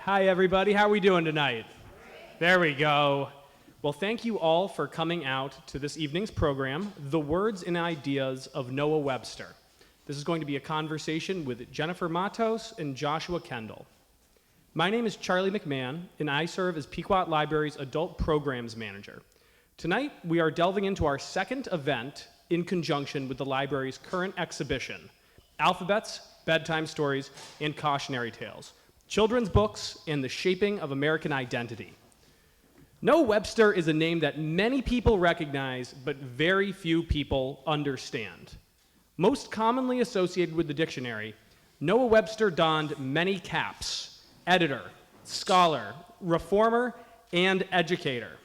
Hi, everybody. How are we doing tonight? There we go. Well, thank you all for coming out to this evening's program, The Words and Ideas of Noah Webster. This is going to be a conversation with Jennifer Matos and Joshua Kendall. My name is Charlie McMahon, and I serve as Pequot Library's Adult Programs Manager. Tonight, we are delving into our second event in conjunction with the library's current exhibition, Alphabets, Bedtime Stories, and Cautionary Tales, Children's Books and the Shaping of American Identity. Noah Webster is a name that many people recognize, but very few people understand. Most commonly associated with the dictionary, Noah Webster donned many caps: editor, scholar, reformer, and educator.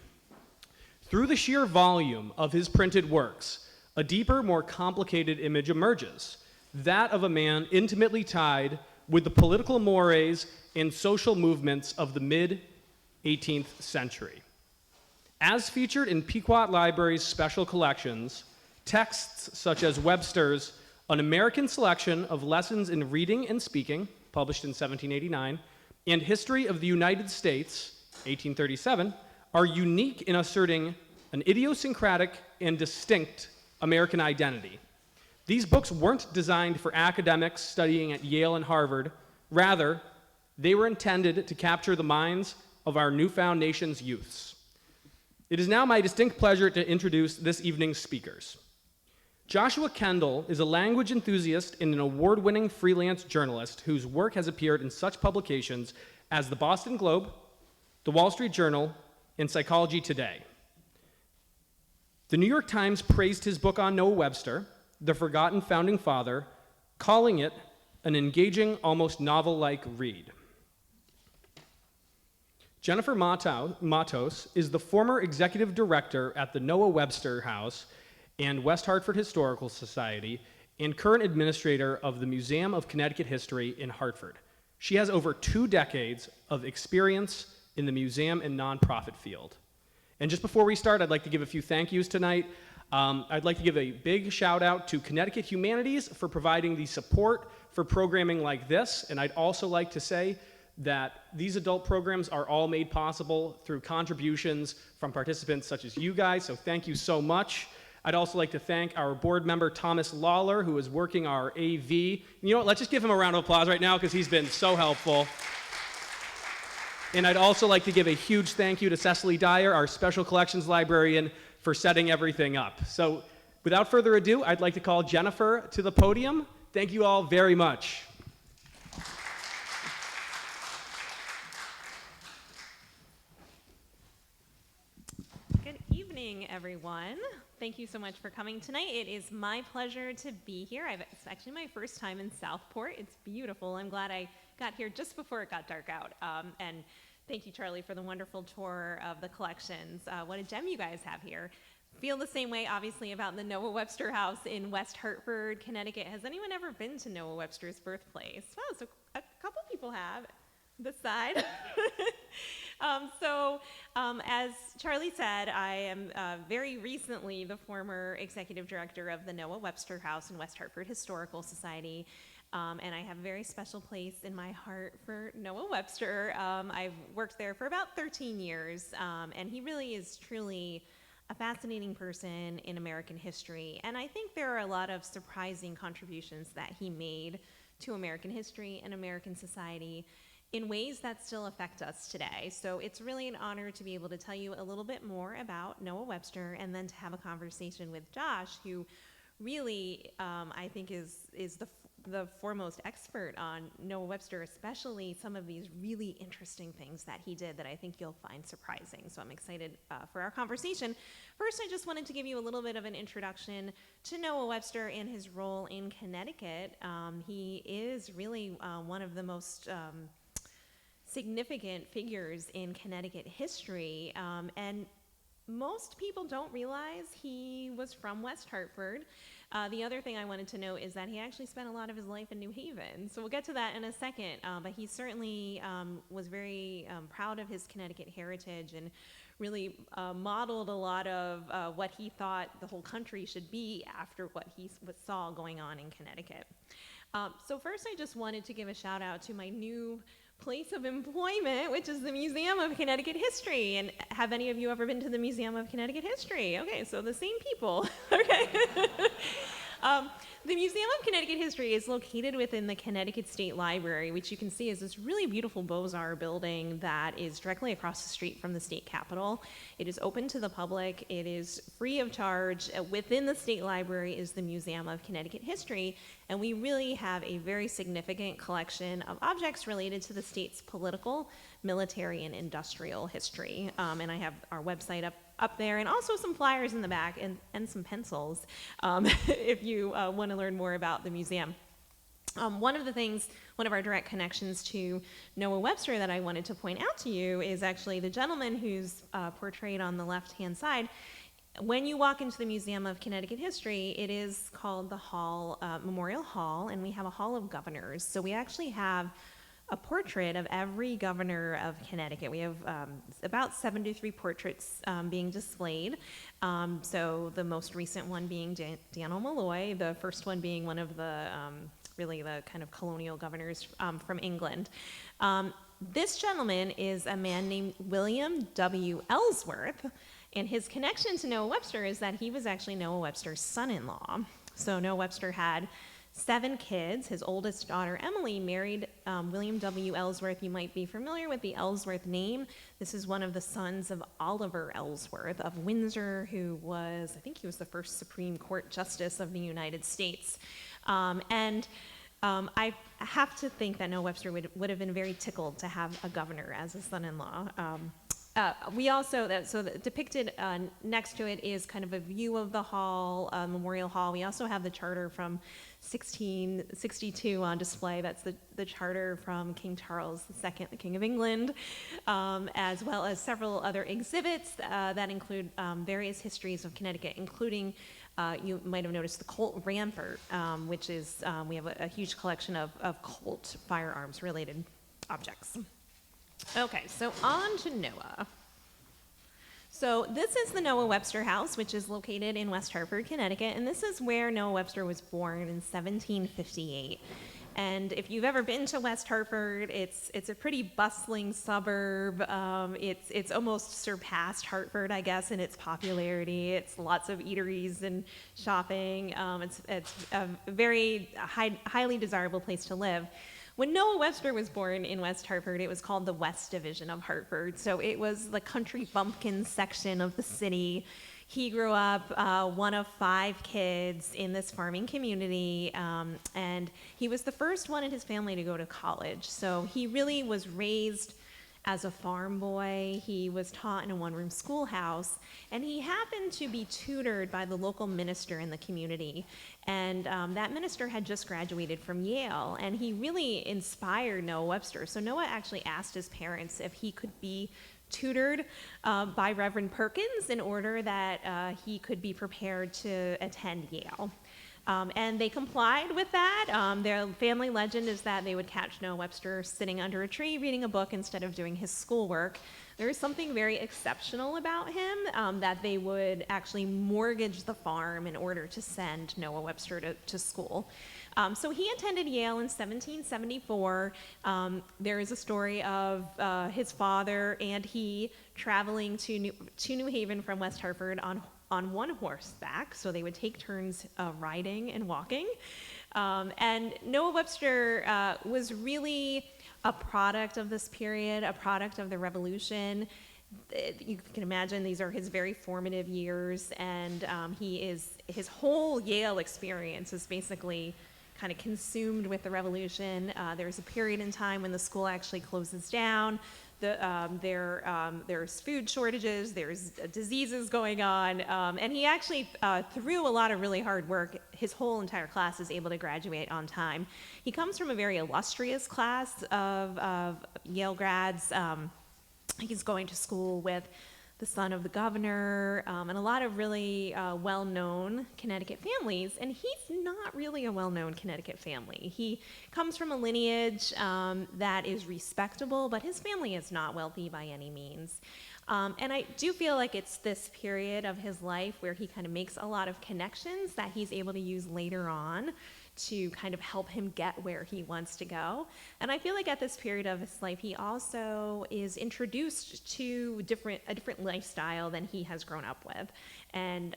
Through the sheer volume of his printed works, a deeper, more complicated image emerges, that of a man intimately tied with the political mores and social movements of the mid-18th century. As featured in Pequot Library's special collections, texts such as Webster's An American Selection of Lessons in Reading and Speaking, published in 1789, and History of the United States, 1837, are unique in asserting an idiosyncratic and distinct American identity. These books weren't designed for academics studying at Yale and Harvard. Rather, they were intended to capture the minds of our newfound nation's youths. It is now my distinct pleasure to introduce this evening's speakers. Joshua Kendall is a language enthusiast and an award-winning freelance journalist whose work has appeared in such publications as the Boston Globe, the Wall Street Journal, and Psychology Today. The New York Times praised his book on Noah Webster, The Forgotten Founding Father, calling it an engaging, almost novel-like read. Jennifer Matos is the former executive director at the Noah Webster House and West Hartford Historical Society and current administrator of the Museum of Connecticut History in Hartford. She has over 2 decades of experience in the museum and nonprofit field. And just before we start, I'd like to give a few thank yous tonight. I'd like to give a big shout out to Connecticut Humanities for providing the support for programming like this. And I'd also like to say that these adult programs are all made possible through contributions from participants such as you guys, so thank you so much. I'd also like to thank our board member, Thomas Lawler, who is working our AV. You know what, let's just give him a round of applause right now because he's been so helpful. And I'd also like to give a huge thank you to Cecily Dyer, our special collections librarian, for setting everything up. So without further ado, I'd like to call Jennifer to the podium. Thank you all very much. Good evening, everyone. Thank you so much for coming tonight. It is my pleasure to be here. It's actually my first time in Southport. It's beautiful. I'm glad I got here just before it got dark out. And thank you, Charlie, for the wonderful tour of the collections. What a gem you guys have here. Feel the same way, obviously, about the Noah Webster House in West Hartford, Connecticut. Has anyone ever been to Noah Webster's birthplace? Wow, so a couple people have. This side. As Charlie said, I am very recently the former executive director of the Noah Webster House in West Hartford Historical Society. And I have a very special place in my heart for Noah Webster. I've worked there for about 13 years, and he really is truly a fascinating person in American history. And I think there are a lot of surprising contributions that he made to American history and American society in ways that still affect us today. So it's really an honor to be able to tell you a little bit more about Noah Webster and then to have a conversation with Josh, who really, I think is the foremost expert on Noah Webster, especially some of these really interesting things that he did that I think you'll find surprising. So I'm excited for our conversation. First, I just wanted to give you a little bit of an introduction to Noah Webster and his role in Connecticut. He is really one of the most significant figures in Connecticut history, and most people don't realize he was from West Hartford. The other thing I wanted to note is that he actually spent a lot of his life in New Haven. So we'll get to that in a second, but he certainly was very proud of his Connecticut heritage and really modeled a lot of what he thought the whole country should be after what he saw going on in Connecticut. So first I just wanted to give a shout out to my new place of employment, which is the Museum of Connecticut History. And have any of you ever been to the Museum of Connecticut History? Okay, so the same people. Okay. The Museum of Connecticut History is located within the Connecticut State Library, which you can see is this really beautiful Beaux-Arts building that is directly across the street from the state capitol. It is open to the public. It is free of charge. Within the state library is the Museum of Connecticut History, and we really have a very significant collection of objects related to the state's political, military, and industrial history. And I have our website up there, and also some flyers in the back and some pencils if you want to learn more about the museum. One of our direct connections to Noah Webster that I wanted to point out to you is actually the gentleman who's portrayed on the left-hand side. When you walk into the Museum of Connecticut History, it is called the Hall, Memorial Hall, and we have a Hall of Governors. So we actually have a portrait of every governor of Connecticut. We have about 73 portraits being displayed. So the most recent one being Daniel Malloy, the first one being one of the really the kind of colonial governors from England. This gentleman is a man named William W. Ellsworth, and his connection to Noah Webster is that he was actually Noah Webster's son-in-law. So Noah Webster had 7 kids. His oldest daughter, Emily, married William W. Ellsworth. You might be familiar with the Ellsworth name. This is one of the sons of Oliver Ellsworth of Windsor, who was, I think he was the first Supreme Court Justice of the United States. I have to think that Noah Webster would have been very tickled to have a governor as a son-in-law. We also, depicted next to it is kind of a view of the hall, Memorial Hall. We also have the charter from 1662 on display. That's the charter from King Charles II, the King of England, as well as several other exhibits that include various histories of Connecticut, including, you might have noticed, the Colt Rampart, which is, we have a huge collection of Colt firearms related objects. Okay, so on to Noah. So this is the Noah Webster House, which is located in West Hartford, Connecticut, and this is where Noah Webster was born in 1758. And if you've ever been to West Hartford, it's a pretty bustling suburb. It's almost surpassed Hartford, I guess, in its popularity. It's lots of eateries and shopping. It's a very highly desirable place to live. When Noah Webster was born in West Hartford, it was called the West Division of Hartford. So it was the country bumpkin section of the city. He grew up one of 5 kids in this farming community, and he was the first one in his family to go to college. So he really was raised as a farm boy. He was taught in a one-room schoolhouse, and he happened to be tutored by the local minister in the community. And that minister had just graduated from Yale, and he really inspired Noah Webster. So Noah actually asked his parents if he could be tutored by Reverend Perkins in order that he could be prepared to attend Yale. And they complied with that. Their family legend is that they would catch Noah Webster sitting under a tree reading a book instead of doing his schoolwork. There is something very exceptional about him, that they would actually mortgage the farm in order to send Noah Webster to school. So he attended Yale in 1774. There is a story of his father and he traveling to New Haven from West Hartford on one horseback, so they would take turns riding and walking. And Noah Webster was really a product of this period, a product of the Revolution. You can imagine these are his very formative years, and his whole Yale experience is basically kind of consumed with the Revolution. There's a period in time when the school actually closes down. There's food shortages, there's diseases going on, and he actually, through a lot of really hard work, his whole entire class is able to graduate on time. He comes from a very illustrious class of Yale grads. He's going to school with the son of the governor, and a lot of really well-known Connecticut families, and he's not really a well-known Connecticut family. He comes from a lineage that is respectable, but his family is not wealthy by any means. And I do feel like it's this period of his life where he kind of makes a lot of connections that he's able to use later on to kind of help him get where he wants to go. And I feel like at this period of his life, he also is introduced to a different lifestyle than he has grown up with. And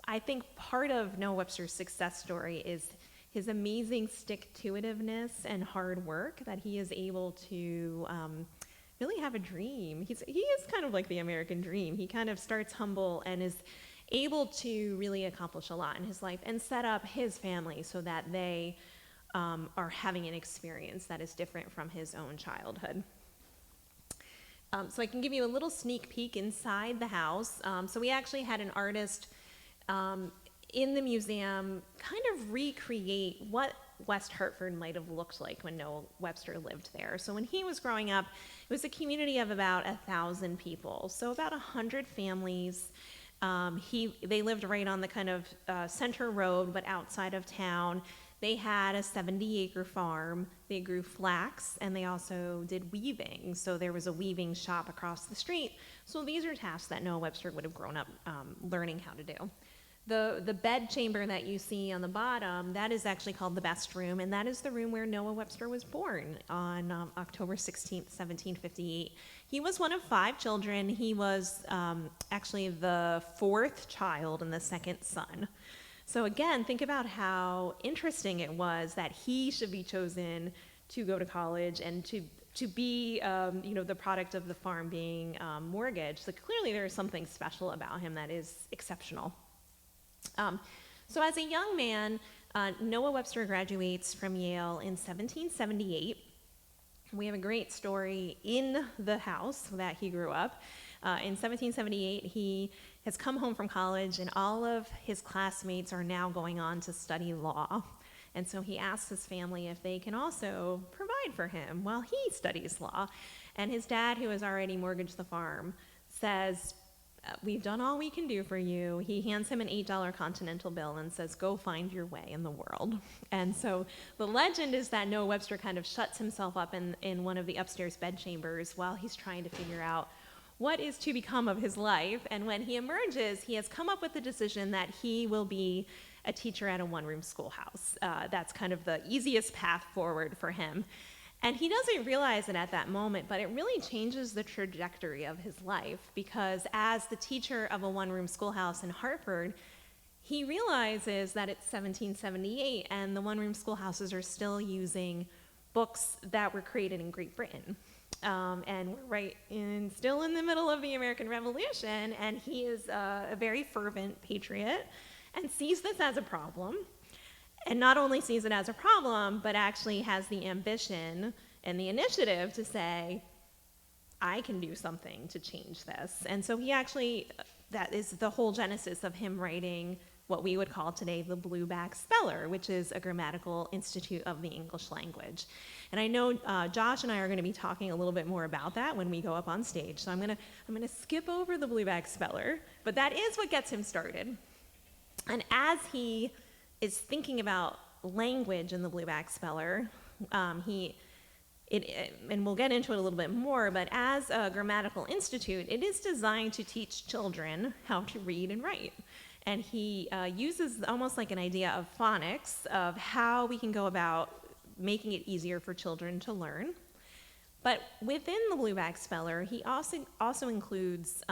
I think part of Noah Webster's success story is his amazing stick-to-itiveness and hard work, that he is able to really have a dream. He is kind of like the American dream. He kind of starts humble and is able to really accomplish a lot in his life and set up his family so that they are having an experience that is different from his own childhood. So I can give you a little sneak peek inside the house. So we actually had an artist in the museum kind of recreate what West Hartford might have looked like when Noah Webster lived there. So when he was growing up, it was a community of about 1,000 people, so about 100 families. They lived right on the kind of center road, but outside of town. They had a 70-acre farm. They grew flax, and they also did weaving. So there was a weaving shop across the street. So these are tasks that Noah Webster would have grown up learning how to do. The bed chamber that you see on the bottom, that is actually called the best room, and that is the room where Noah Webster was born on October 16th, 1758. He was one of 5 children. He was actually the 4th child and the 2nd son. So again, think about how interesting it was that he should be chosen to go to college and to be the product of the farm being mortgaged. So clearly there is something special about him that is exceptional. So as a young man, Noah Webster graduates from Yale in 1778. We have a great story in the house that he grew up. In 1778, he has come home from college, and all of his classmates are now going on to study law. And so he asks his family if they can also provide for him while he studies law. And his dad, who has already mortgaged the farm, says, "We've done all we can do for you." He hands him an $8 Continental bill and says, "Go find your way in the world." And so the legend is that Noah Webster kind of shuts himself up in one of the upstairs bedchambers while he's trying to figure out what is to become of his life. And when he emerges, he has come up with the decision that he will be a teacher at a one-room schoolhouse. That's kind of the easiest path forward for him. And he doesn't realize it at that moment, but it really changes the trajectory of his life, because as the teacher of a one-room schoolhouse in Hartford, he realizes that it's 1778 and the one-room schoolhouses are still using books that were created in Great Britain. And we're still in the middle of the American Revolution, and he is a very fervent patriot and sees this as a problem. And not only sees it as a problem, but actually has the ambition and the initiative to say, I can do something to change this. And so he actually, that is the whole genesis of him writing what we would call today the Blueback Speller, which is a grammatical institute of the English language. And I know Josh and I are going to be talking a little bit more about that when we go up on stage. So I'm going to skip over the Blueback Speller, but that is what gets him started. And as he is thinking about language in the Blueback Speller, and we'll get into it a little bit more, but as a grammatical institute, it is designed to teach children how to read and write. And he uses almost like an idea of phonics, of how we can go about making it easier for children to learn. But within the Blueback Speller, he also includes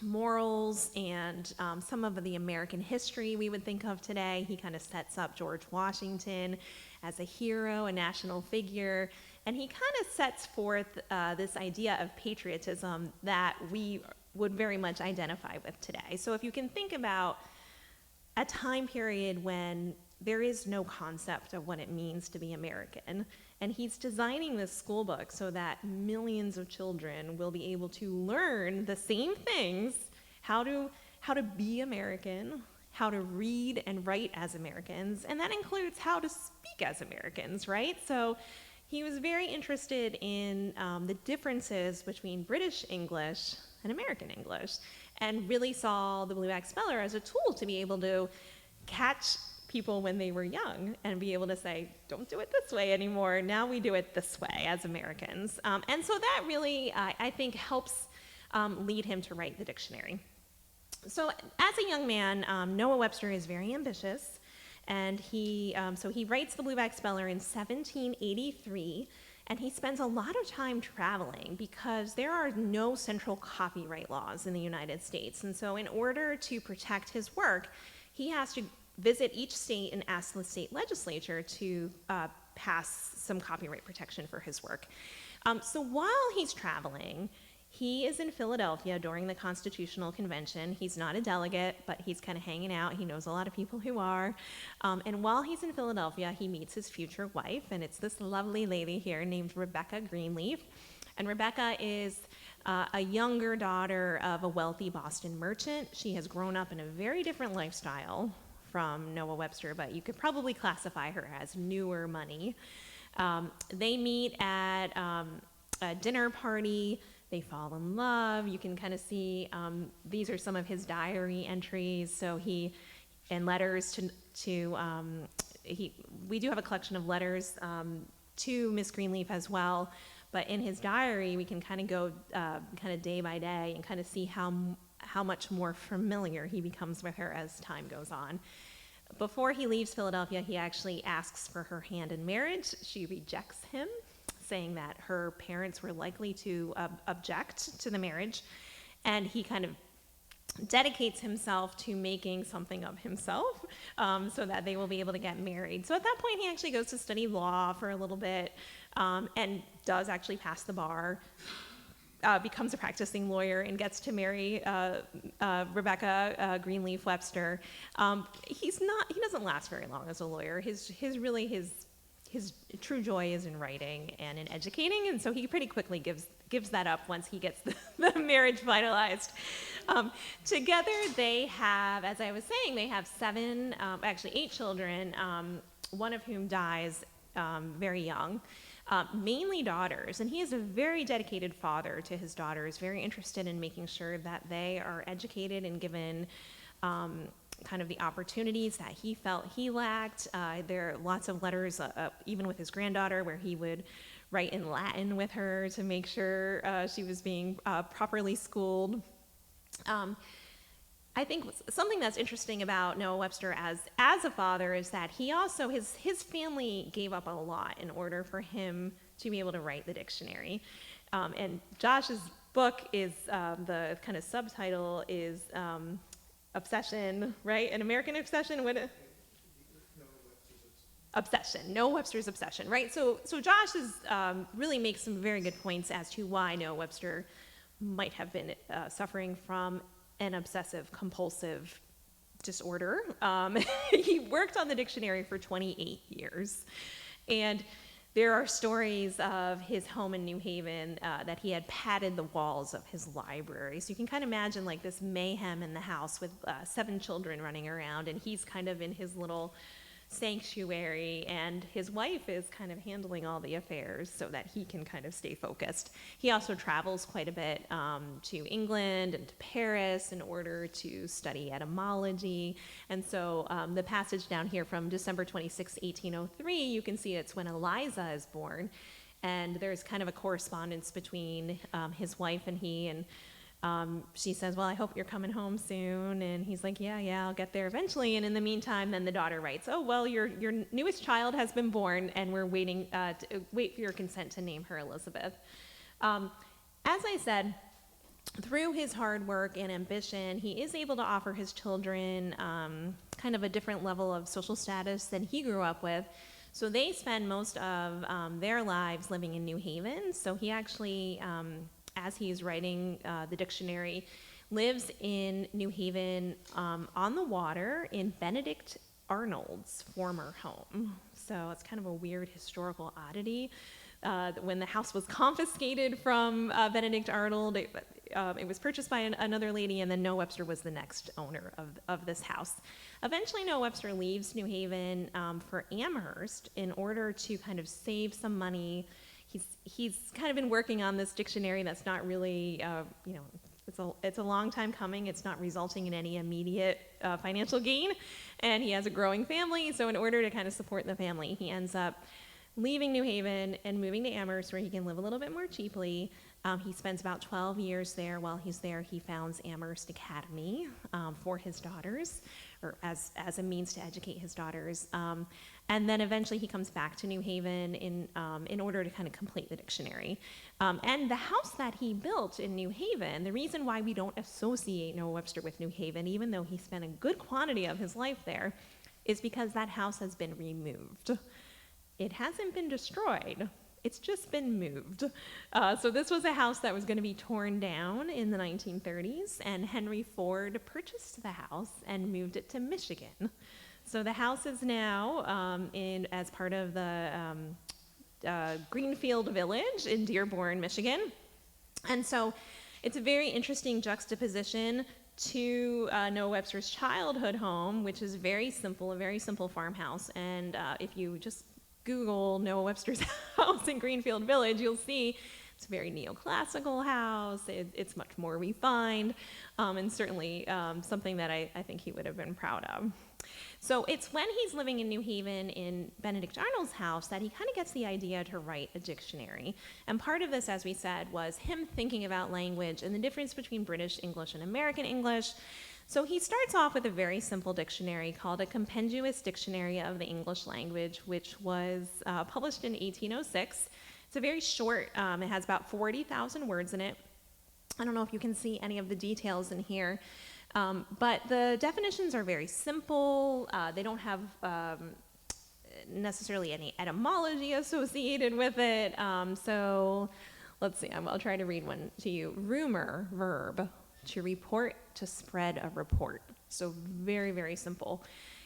morals and some of the American history we would think of today. He kind of sets up George Washington as a hero, a national figure, and he kind of sets forth this idea of patriotism that we would very much identify with today. So if you can think about a time period when there is no concept of what it means to be American, and he's designing this school book so that millions of children will be able to learn the same things, how to be American, how to read and write as Americans, and that includes how to speak as Americans, right? So he was very interested in the differences between British English and American English, and really saw the Blueback Speller as a tool to be able to catch people when they were young and be able to say, don't do it this way anymore, now we do it this way as Americans. And so that really, I think, helps lead him to write the dictionary. So as a young man, Noah Webster is very ambitious, And so he writes the Blueback Speller in 1783, and he spends a lot of time traveling because there are no central copyright laws in the United States. And so in order to protect his work, he has to visit each state and ask the state legislature to pass some copyright protection for his work. So while he's traveling, he is in Philadelphia during the Constitutional Convention. He's not a delegate, but he's kind of hanging out. He knows a lot of people who are. And while he's in Philadelphia, he meets his future wife, and it's this lovely lady here named Rebecca Greenleaf. And Rebecca is a younger daughter of a wealthy Boston merchant. She has grown up in a very different lifestyle from Noah Webster, but you could probably classify her as newer money. They meet at a dinner party. They fall in love. You can kind of see these are some of his diary entries. So and letters we do have a collection of letters to Miss Greenleaf as well. But in his diary, we can kind of go kind of day by day and kind of see how much more familiar he becomes with her as time goes on. Before he leaves Philadelphia, he actually asks for her hand in marriage. She rejects him, saying that her parents were likely to object to the marriage, and he kind of dedicates himself to making something of himself so that they will be able to get married. So at that point, he actually goes to study law for a little bit and does actually pass the bar, becomes a practicing lawyer, and gets to marry Rebecca Greenleaf Webster. He doesn't last very long as a lawyer. His true joy is in writing and in educating, and so he pretty quickly gives that up once he gets the marriage finalized. Together they have, as I was saying, they have 8 children, one of whom dies very young, mainly daughters, and he is a very dedicated father to his daughters, very interested in making sure that they are educated and given kind of the opportunities that he felt he lacked. There are lots of letters, even with his granddaughter, where he would write in Latin with her to make sure she was being properly schooled. I think something that's interesting about Noah Webster as a father is that he also, his family gave up a lot in order for him to be able to write the dictionary. And Josh's book is, the kind of subtitle is Obsession, right? An American Obsession? Obsession. Noah Webster's Obsession, right? So Josh really makes some very good points as to why Noah Webster might have been suffering from an obsessive compulsive disorder. He worked on the dictionary for 28 years. And there are stories of his home in New Haven that he had padded the walls of his library. So you can kind of imagine like this mayhem in the house with 7 children running around, and he's kind of in his little sanctuary, and his wife is kind of handling all the affairs so that he can kind of stay focused. He also travels quite a bit to England and to Paris in order to study etymology. And so the passage down here from December 26, 1803, you can see it's when Eliza is born. And there's kind of a correspondence between his wife and he, and she says, well, I hope you're coming home soon. And he's like, yeah, I'll get there eventually. And in the meantime, then the daughter writes, oh, well, your newest child has been born, and we're waiting to wait for your consent to name her Elizabeth. As I said, through his hard work and ambition, he is able to offer his children kind of a different level of social status than he grew up with. So they spend most of their lives living in New Haven. So he actually, as he's writing the dictionary, lives in New Haven on the water in Benedict Arnold's former home. So it's kind of a weird historical oddity. When the house was confiscated from Benedict Arnold, it was purchased by another lady, and then Noah Webster was the next owner of this house. Eventually, Noah Webster leaves New Haven for Amherst in order to kind of save some money. He's kind of been working on this dictionary that's not really, it's a long time coming. It's not resulting in any immediate financial gain, and he has a growing family. So in order to kind of support the family, he ends up leaving New Haven and moving to Amherst, where he can live a little bit more cheaply. He spends about 12 years there. While he's there, he founds Amherst Academy for his daughters, or as a means to educate his daughters. And then eventually he comes back to New Haven in order to kind of complete the dictionary. And the house that he built in New Haven, the reason why we don't associate Noah Webster with New Haven, even though he spent a good quantity of his life there, is because that house has been removed. It hasn't been destroyed. It's just been moved. So this was a house that was going to be torn down in the 1930s, and Henry Ford purchased the house and moved it to Michigan. So the house is now as part of the Greenfield Village in Dearborn, Michigan. And so it's a very interesting juxtaposition to Noah Webster's childhood home, which is very simple, a very simple farmhouse. And if you just Google Noah Webster's house in Greenfield Village, you'll see it's a very neoclassical house. It's much more refined, and certainly something that I think he would have been proud of. So it's when he's living in New Haven in Benedict Arnold's house that he kind of gets the idea to write a dictionary. And part of this, as we said, was him thinking about language and the difference between British English and American English. So he starts off with a very simple dictionary called a Compendious Dictionary of the English Language, which was published in 1806. It's a very short, it has about 40,000 words in it. I don't know if you can see any of the details in here, but the definitions are very simple. They don't have necessarily any etymology associated with it. So let's see, I'll try to read one to you. Rumor, verb. To report, to spread a report. So very, very simple.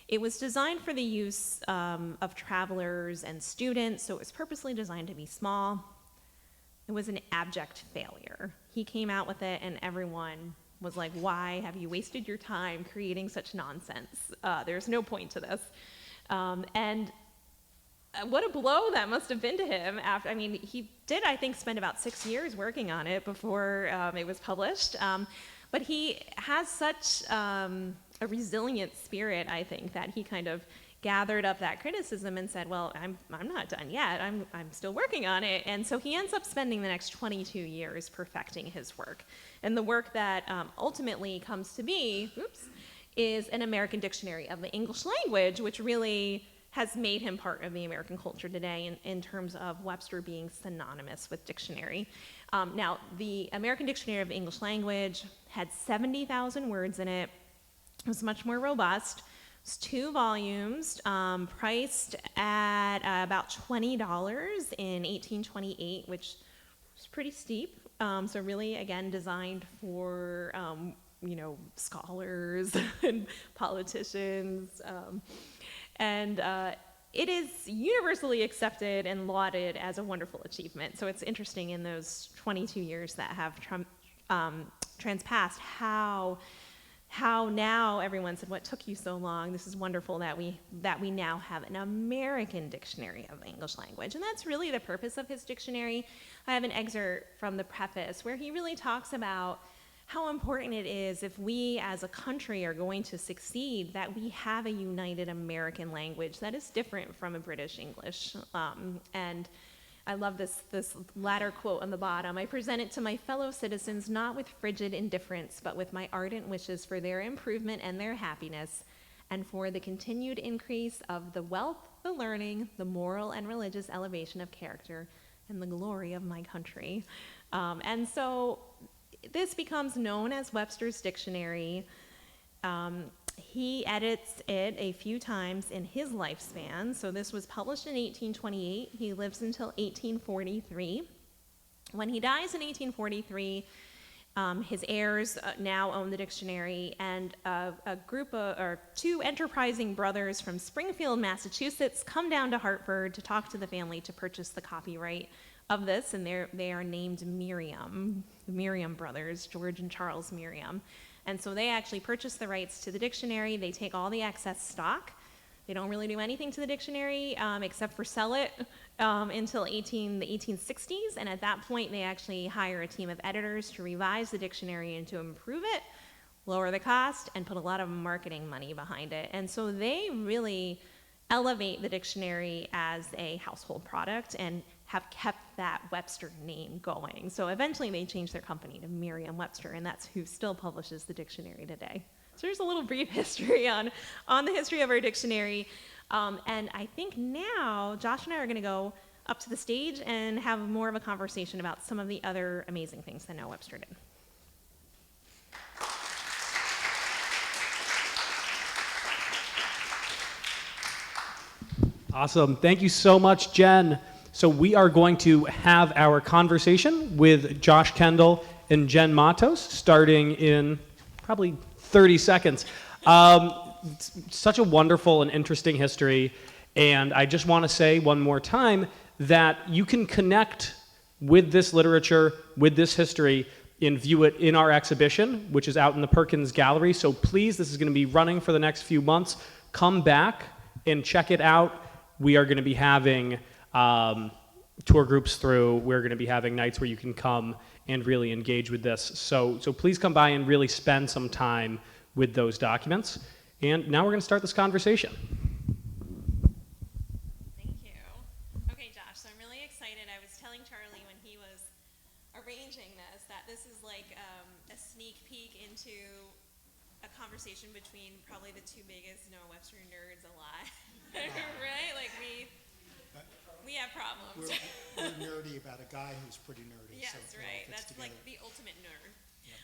It was designed for the use of travelers and students, so it was purposely designed to be small. It was an abject failure. He came out with it and everyone was like, why have you wasted your time creating such nonsense? There's no point to this. And what a blow that must have been to him. He did, I think, spend about 6 years working on it before it was published. But he has such a resilient spirit, I think, that he kind of gathered up that criticism and said, well, I'm not done yet. I'm still working on it. And so he ends up spending the next 22 years perfecting his work. And the work that ultimately comes to be, is an American Dictionary of the English Language, which really has made him part of the American culture today in terms of Webster being synonymous with dictionary. Now, the American Dictionary of the English Language had 70,000 words in it. It was much more robust. It's 2 volumes, priced at about $20 in 1828, which was pretty steep. So really, again, designed for scholars and politicians. It is universally accepted and lauded as a wonderful achievement. So it's interesting in those 22 years that have transpassed how now everyone said, what took you so long? This is wonderful that we now have an American Dictionary of the English Language. And that's really the purpose of his dictionary. I have an excerpt from the preface where he really talks about how important it is if we as a country are going to succeed that we have a united American language that is different from a British English. And I love this latter quote on the bottom. I present it to my fellow citizens not with frigid indifference, but with my ardent wishes for their improvement and their happiness, and for the continued increase of the wealth, the learning, the moral and religious elevation of character, and the glory of my country. And so this becomes known as Webster's Dictionary. He edits it a few times in his lifespan. So this was published in 1828. He lives until 1843. When he dies in 1843, his heirs now own the dictionary, and a group or 2 enterprising brothers from Springfield, Massachusetts, come down to Hartford to talk to the family to purchase the copyright of this, and they are named Merriam, the Merriam brothers, George and Charles Merriam. And so they actually purchase the rights to the dictionary. They take all the excess stock. They don't really do anything to the dictionary except for sell it until the 1860s. And at that point, they actually hire a team of editors to revise the dictionary and to improve it, lower the cost, and put a lot of marketing money behind it. And so they really elevate the dictionary as a household product and have kept that Webster name going. So eventually they changed their company to Merriam-Webster, and that's who still publishes the dictionary today. So there's a little brief history on the history of our dictionary. And I think now Josh and I are going to go up to the stage and have more of a conversation about some of the other amazing things that Noah Webster did. Awesome. Thank you so much, Jen. So we are going to have our conversation with Josh Kendall and Jen Matos starting in probably 30 seconds. It's such a wonderful and interesting history, and I just want to say one more time that you can connect with this literature, with this history, and view it in our exhibition, which is out in the Perkins Gallery. So please, this is going to be running for the next few months. Come back and check it out. We are going to be having tour groups through. We're going to be having nights where you can come and really engage with this. So please come by and really spend some time with those documents. And now we're going to start this conversation. Thank you. Okay, Josh, so I'm really excited. I was telling Charlie when he was arranging this that this is like a sneak peek into a conversation between probably the two biggest Noah Webster nerds alive. Right? Like we have problems. We're nerdy about a guy who's pretty nerdy. Yes, so right. it all fits That's together. like the ultimate nerd. Yeah.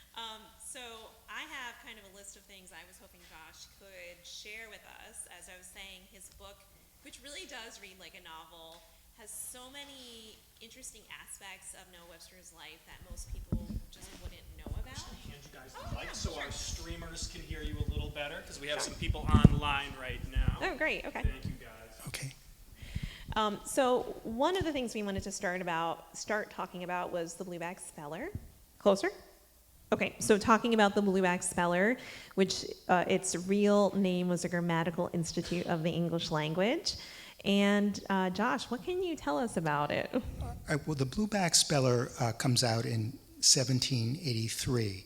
So I have kind of a list of things I was hoping Josh could share with us. As I was saying, his book, which really does read like a novel, has so many interesting aspects of Noah Webster's life that most people just wouldn't know about. Hand you guys Oh, the mic yeah, so sure. our streamers can hear you a little better, because we have some people online right now. Oh, great. Okay. Thank you, guys. Okay. So one of the things we wanted to start talking about was the blueback speller. Closer? Okay, so talking about the blueback speller, which its real name was the Grammatical Institute of the English Language. And Josh, what can you tell us about it? Well, the blueback speller comes out in 1783,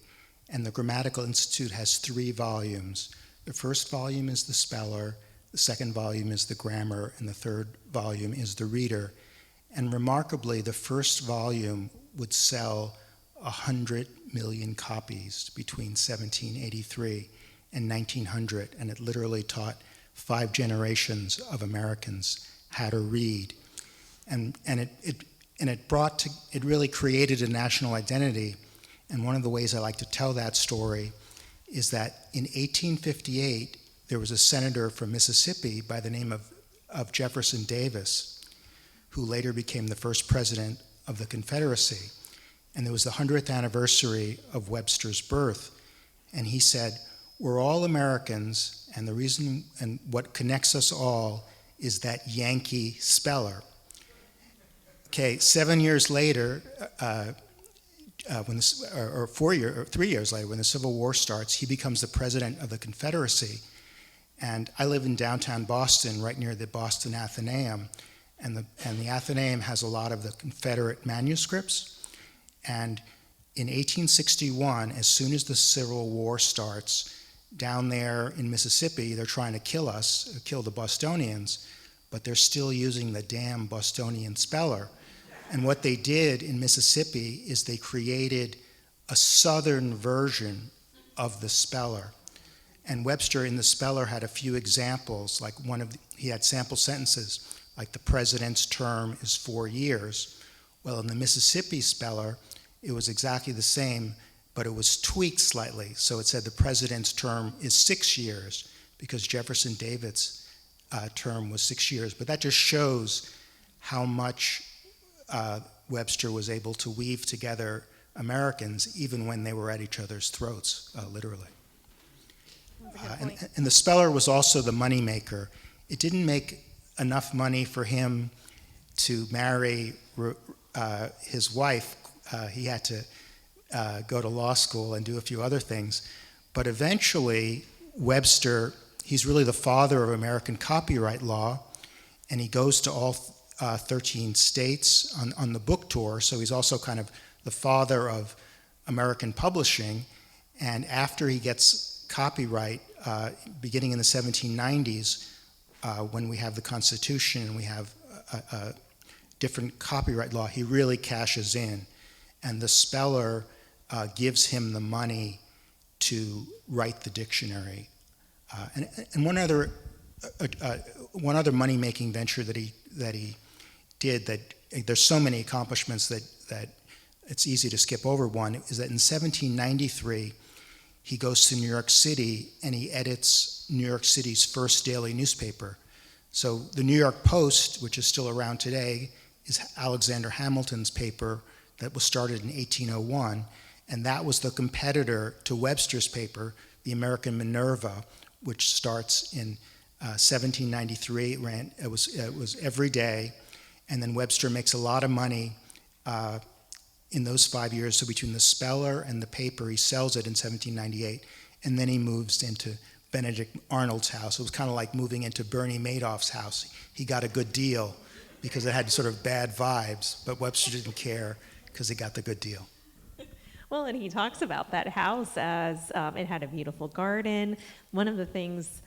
and the Grammatical Institute has 3 volumes. The first volume is the speller, the second volume is the grammar, and the third volume is the reader. And remarkably, the first volume would sell 100 million copies between 1783 and 1900, and it literally taught 5 generations of Americans how to read. And it really created a national identity. And one of the ways I like to tell that story is that in 1858, there was a senator from Mississippi by the name of Jefferson Davis, who later became the first president of the Confederacy. And there was the 100th anniversary of Webster's birth. And he said, "We're all Americans, and the reason and what connects us all is that Yankee speller." Okay, 7 years later, 3 years later, when the Civil War starts, he becomes the president of the Confederacy. And I live in downtown Boston, right near the Boston Athenaeum, and the Athenaeum has a lot of the Confederate manuscripts. And in 1861, as soon as the Civil War starts, down there in Mississippi, they're trying to kill us, kill the Bostonians, but they're still using the damn Bostonian speller. And what they did in Mississippi is they created a southern version of the speller. And Webster in the speller had a few examples, like he had sample sentences, like the president's term is 4 years. Well, in the Mississippi speller, it was exactly the same, but it was tweaked slightly. So it said the president's term is 6 years, because Jefferson Davis' term was 6 years. But that just shows how much Webster was able to weave together Americans, even when they were at each other's throats, literally. And the speller was also the moneymaker. It didn't make enough money for him to marry his wife. He had to go to law school and do a few other things. But eventually, Webster, he's really the father of American copyright law, and he goes to all 13 states on the book tour, so he's also kind of the father of American publishing. And after he gets copyright, beginning in the 1790s, when we have the Constitution and we have a different copyright law, he really cashes in. And the speller gives him the money to write the dictionary. And one other money-making venture that he did, that there's so many accomplishments that it's easy to skip over one, is that in 1793 he goes to New York City and he edits New York City's first daily newspaper. So the New York Post, which is still around today, is Alexander Hamilton's paper that was started in 1801, and that was the competitor to Webster's paper, the American Minerva, which starts in 1793. It was every day, and then Webster makes a lot of money in those 5 years. So between the speller and the paper, he sells it in 1798, and then he moves into Benedict Arnold's house. It was kind of like moving into Bernie Madoff's house. He got a good deal because it had sort of bad vibes, but Webster didn't care because he got the good deal. Well, and he talks about that house as it had a beautiful garden. One of the things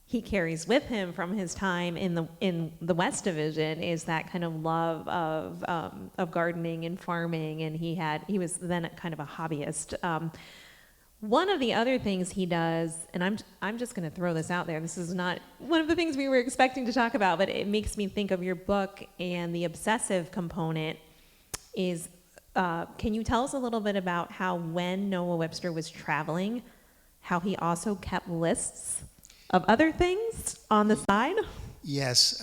he carries with him from his time in the West Division is that kind of love of gardening and farming, and he was then kind of a hobbyist. One of the other things he does, and I'm just going to throw this out there. This is not one of the things we were expecting to talk about, but it makes me think of your book, and the obsessive component is. Can you tell us a little bit about how, when Noah Webster was traveling, how he also kept lists of other things on the side? Yes.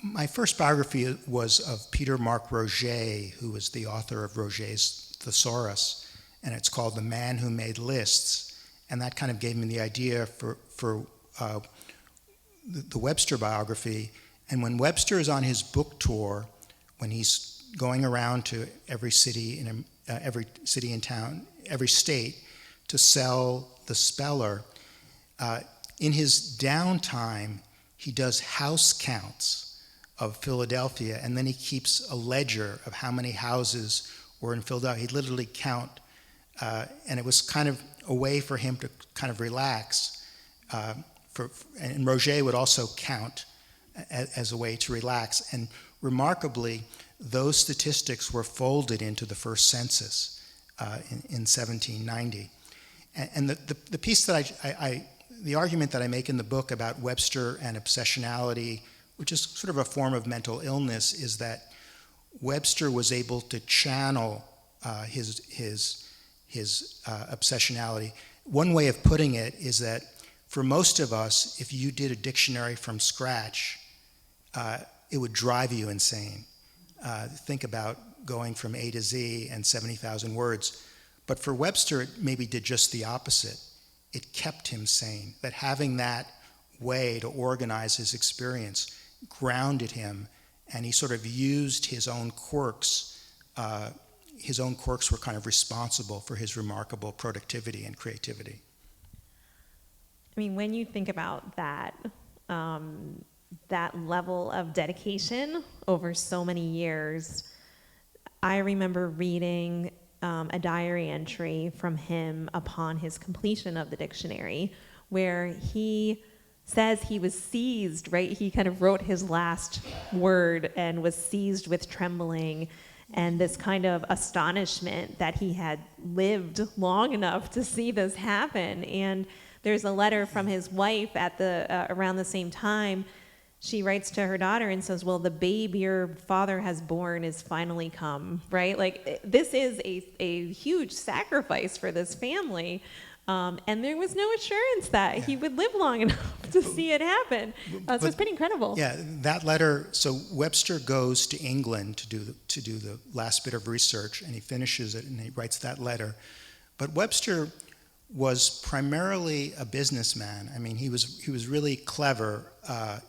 My first biography was of Peter Mark Roget, who was the author of Roget's Thesaurus, and it's called The Man Who Made Lists. And that kind of gave me the idea for the Webster biography. And when Webster is on his book tour, when he's going around to every city in town, every state, to sell the speller, in his downtime, he does house counts of Philadelphia, and then he keeps a ledger of how many houses were in Philadelphia. He'd literally count, and it was kind of a way for him to kind of relax. And Roget would also count as a way to relax. And remarkably, those statistics were folded into the first census in 1790. And the piece that the argument that I make in the book about Webster and obsessionality, which is sort of a form of mental illness, is that Webster was able to channel his obsessionality. One way of putting it is that for most of us, if you did a dictionary from scratch, it would drive you insane. Think about going from A to Z and 70,000 words. But for Webster, it maybe did just the opposite. It kept him sane, that having that way to organize his experience grounded him, and he sort of used his own quirks. His own quirks were kind of responsible for his remarkable productivity and creativity. I mean, when you think about that, that level of dedication over so many years, I remember reading a diary entry from him upon his completion of the dictionary, where he says he was seized, right? He kind of wrote his last word and was seized with trembling and this kind of astonishment that he had lived long enough to see this happen. And there's a letter from his wife at around the same time. She writes to her daughter and says, well, the babe your father has born is finally come, right? Like, this is a huge sacrifice for this family. And there was no assurance that he would live long enough to see it happen. So it's pretty incredible. Yeah, that letter, so Webster goes to England to do the last bit of research, and he finishes it and he writes that letter. But Webster was primarily a businessman. I mean, he was really clever.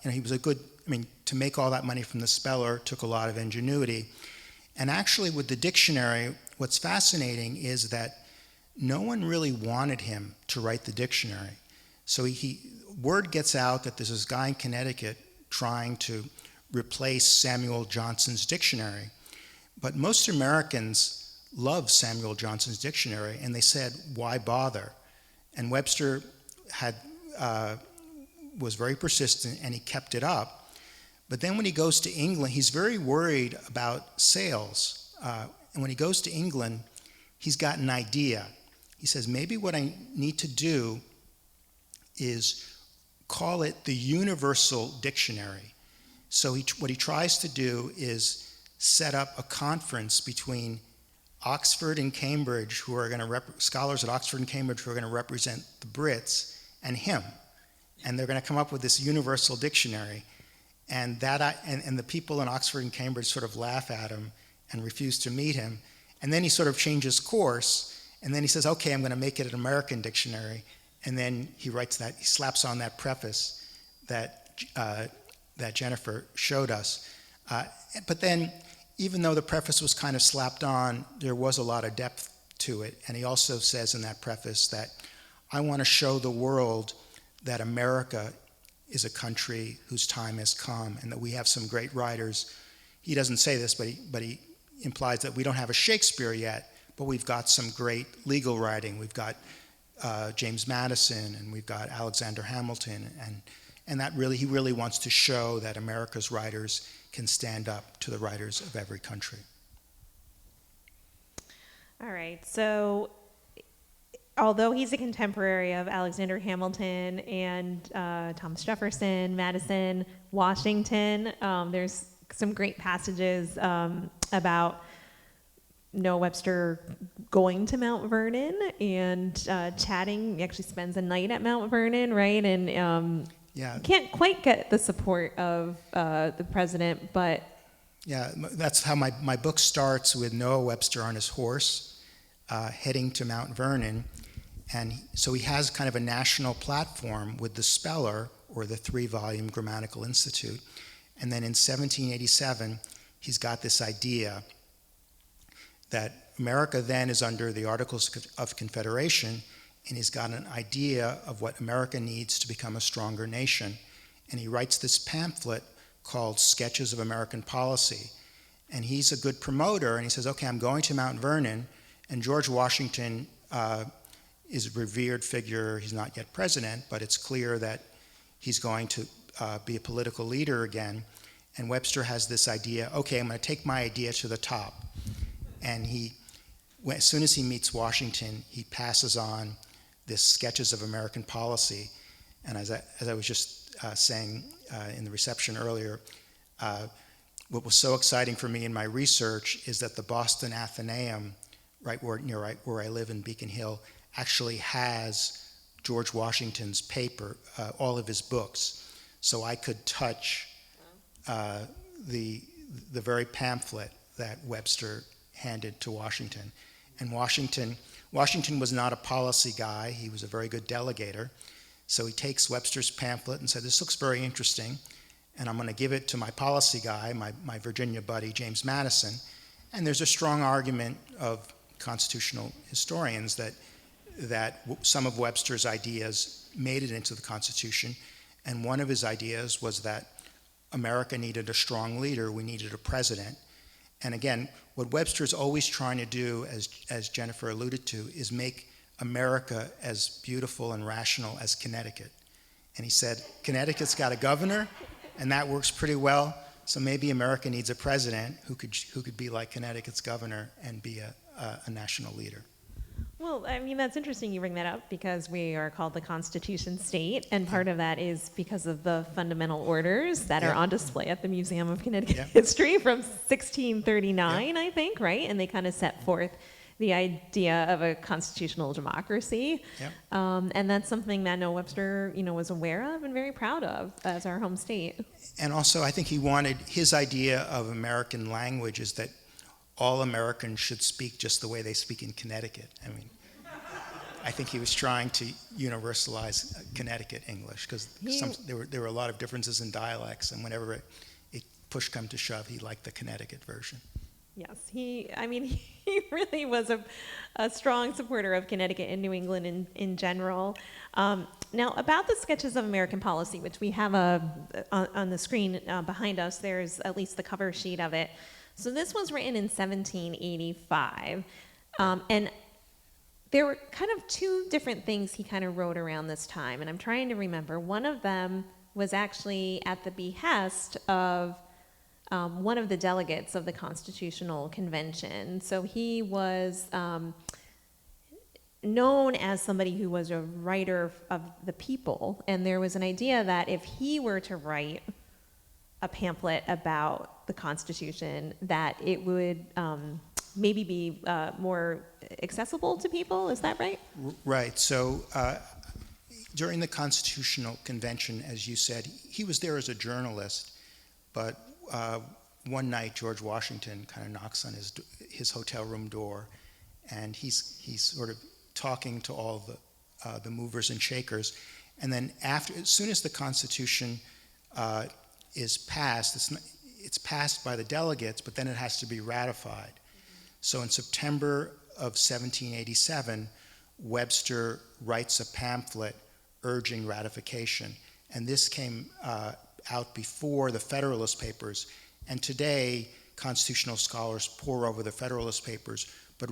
He was to make all that money from the speller took a lot of ingenuity. And actually with the dictionary, what's fascinating is that no one really wanted him to write the dictionary. So word gets out that there's this guy in Connecticut trying to replace Samuel Johnson's dictionary. But most Americans loved Samuel Johnson's dictionary, and they said, why bother? And Webster was very persistent, and he kept it up. But then when he goes to England, he's very worried about sales. And when he goes to England, he's got an idea. He says, maybe what I need to do is call it the universal dictionary. So what he tries to do is set up a conference between Oxford and Cambridge, who are going to scholars at Oxford and Cambridge who are going to represent the Brits, and him. And they're going to come up with this universal dictionary. And the people in Oxford and Cambridge sort of laugh at him and refuse to meet him. And then he sort of changes course, and then he says, okay, I'm going to make it an American dictionary. And then he slaps on that preface that Jennifer showed us. But then, even though the preface was kind of slapped on, there was a lot of depth to it. And he also says in that preface that I want to show the world that America is a country whose time has come and that we have some great writers. He doesn't say this, but he implies that we don't have a Shakespeare yet, but we've got some great legal writing. We've got James Madison, and we've got Alexander Hamilton, and that he really wants to show that America's writers can stand up to the writers of every country. All right, so although he's a contemporary of Alexander Hamilton and Thomas Jefferson, Madison, Washington, there's some great passages about Noah Webster going to Mount Vernon and chatting. He actually spends a night at Mount Vernon, right? And can't quite get the support of the president, but... Yeah, that's how my book starts, with Noah Webster on his horse heading to Mount Vernon. And so he has kind of a national platform with the Speller, or the 3-volume Grammatical Institute. And then in 1787, he's got this idea that America then is under the Articles of Confederation, and he's got an idea of what America needs to become a stronger nation. And he writes this pamphlet called Sketches of American Policy. And he's a good promoter, and he says, okay, I'm going to Mount Vernon, and George Washington is a revered figure. He's not yet president, but it's clear that he's going to be a political leader again. And Webster has this idea, okay, I'm going to take my idea to the top. And as soon as he meets Washington, he passes on this Sketches of American Policy. And as I was just saying in the reception earlier, what was so exciting for me in my research is that the Boston Athenaeum, right where I live in Beacon Hill, actually has George Washington's paper, all of his books. So I could touch the very pamphlet that Webster handed to Washington. And Washington was not a policy guy. He was a very good delegator. So he takes Webster's pamphlet and said, this looks very interesting, and I'm going to give it to my policy guy, my Virginia buddy, James Madison. And there's a strong argument of constitutional historians that some of Webster's ideas made it into the Constitution, and one of his ideas was that America needed a strong leader, we needed a president. And again, what Webster's always trying to do, as Jennifer alluded to, is make America as beautiful and rational as Connecticut. And he said, Connecticut's got a governor, and that works pretty well, so maybe America needs a president who could be like Connecticut's governor and be a national leader. Well, I mean, that's interesting you bring that up, because we are called the Constitution State, and part of that is because of the fundamental orders that are on display at the Museum of Connecticut History from 1639, I think, right? And they kind of set forth the idea of a constitutional democracy. And that's something that Noah Webster, was aware of and very proud of as our home state. And also, I think his idea of American language is that all Americans should speak just the way they speak in Connecticut. I mean, I think he was trying to universalize Connecticut English, because there were a lot of differences in dialects, and whenever it push come to shove, he liked the Connecticut version. Yes, he really was a strong supporter of Connecticut and New England in general. Now, about the Sketches of American Policy, which we have on the screen behind us, there's at least the cover sheet of it. So this was written in 1785, and there were kind of two different things he kind of wrote around this time, and I'm trying to remember. One of them was actually at the behest of one of the delegates of the Constitutional Convention. So he was known as somebody who was a writer of the people, and there was an idea that if he were to write a pamphlet about the Constitution, that it would maybe be more accessible to people. Is that right? Right. So during the Constitutional Convention, as you said, he was there as a journalist, but one night George Washington kind of knocks on his hotel room door, and he's sort of talking to all the movers and shakers, and then as soon as the Constitution is passed, it's passed by the delegates, but then it has to be ratified. So in September of 1787, Webster writes a pamphlet urging ratification, and this came out before the Federalist Papers, and today constitutional scholars pore over the Federalist Papers, but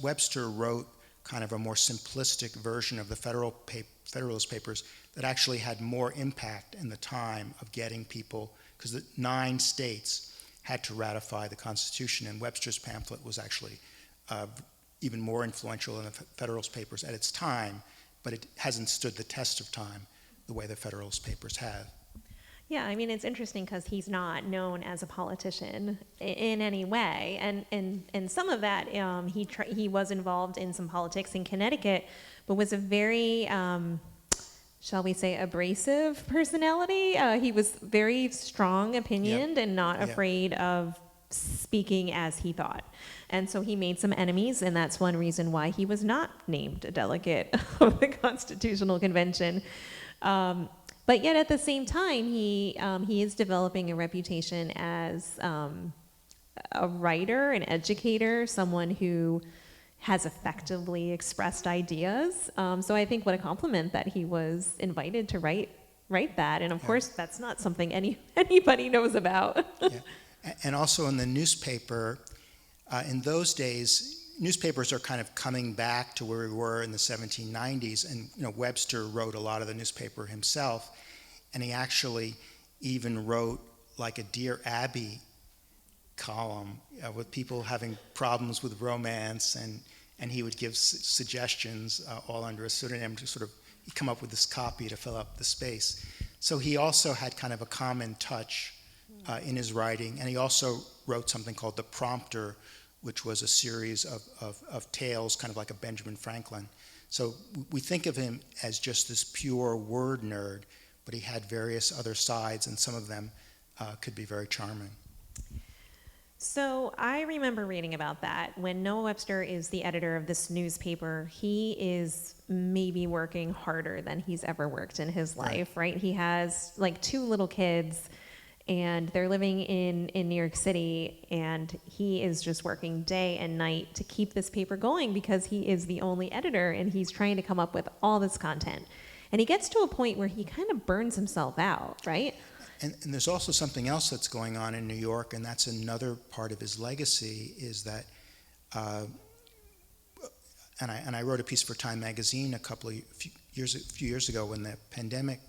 Webster wrote kind of a more simplistic version of the Federalist Papers that actually had more impact in the time of getting people, because the 9 states had to ratify the Constitution, and Webster's pamphlet was actually even more influential than the Federalist Papers at its time, but it hasn't stood the test of time the way the Federalist Papers have. Yeah, I mean, it's interesting because he's not known as a politician in any way, and some of that he was involved in some politics in Connecticut, but was a very shall we say abrasive personality. He was very strong opinioned and not afraid of speaking as he thought, and so he made some enemies, and that's one reason why he was not named a delegate of the Constitutional Convention. But yet at the same time, he is developing a reputation as a writer, an educator, someone who has effectively expressed ideas. So I think what a compliment that he was invited to write that. And of course, that's not something anybody knows about. And also in the newspaper, in those days, newspapers are kind of coming back to where we were in the 1790s, and Webster wrote a lot of the newspaper himself, and he actually even wrote like a Dear Abby column with people having problems with romance, and he would give suggestions all under a pseudonym to sort of come up with this copy to fill up the space. So he also had kind of a common touch in his writing, and he also wrote something called The Prompter, which was a series of tales, kind of like a Benjamin Franklin. So we think of him as just this pure word nerd, but he had various other sides, and some of them could be very charming. So I remember reading about that. When Noah Webster is the editor of this newspaper, he is maybe working harder than he's ever worked in his life, right? He has like 2 little kids, and they're living in New York City, and he is just working day and night to keep this paper going because he is the only editor, and he's trying to come up with all this content. And he gets to a point where he kind of burns himself out, right? And there's also something else that's going on in New York, and that's another part of his legacy, is that, and I wrote a piece for Time magazine a few years ago when the pandemic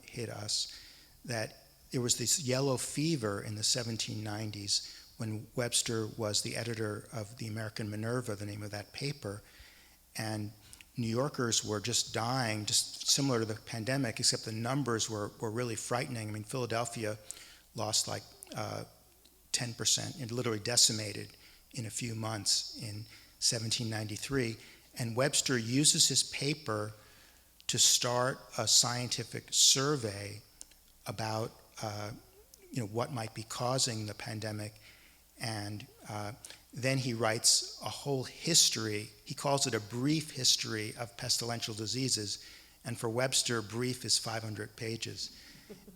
hit us, that there was this yellow fever in the 1790s when Webster was the editor of the American Minerva, the name of that paper, and New Yorkers were just dying, just similar to the pandemic, except the numbers were really frightening. I mean, Philadelphia lost like 10%, it literally decimated in a few months in 1793. And Webster uses his paper to start a scientific survey about what might be causing the pandemic, and then he writes a whole history. He calls it a brief history of pestilential diseases, and for Webster, brief is 500 pages.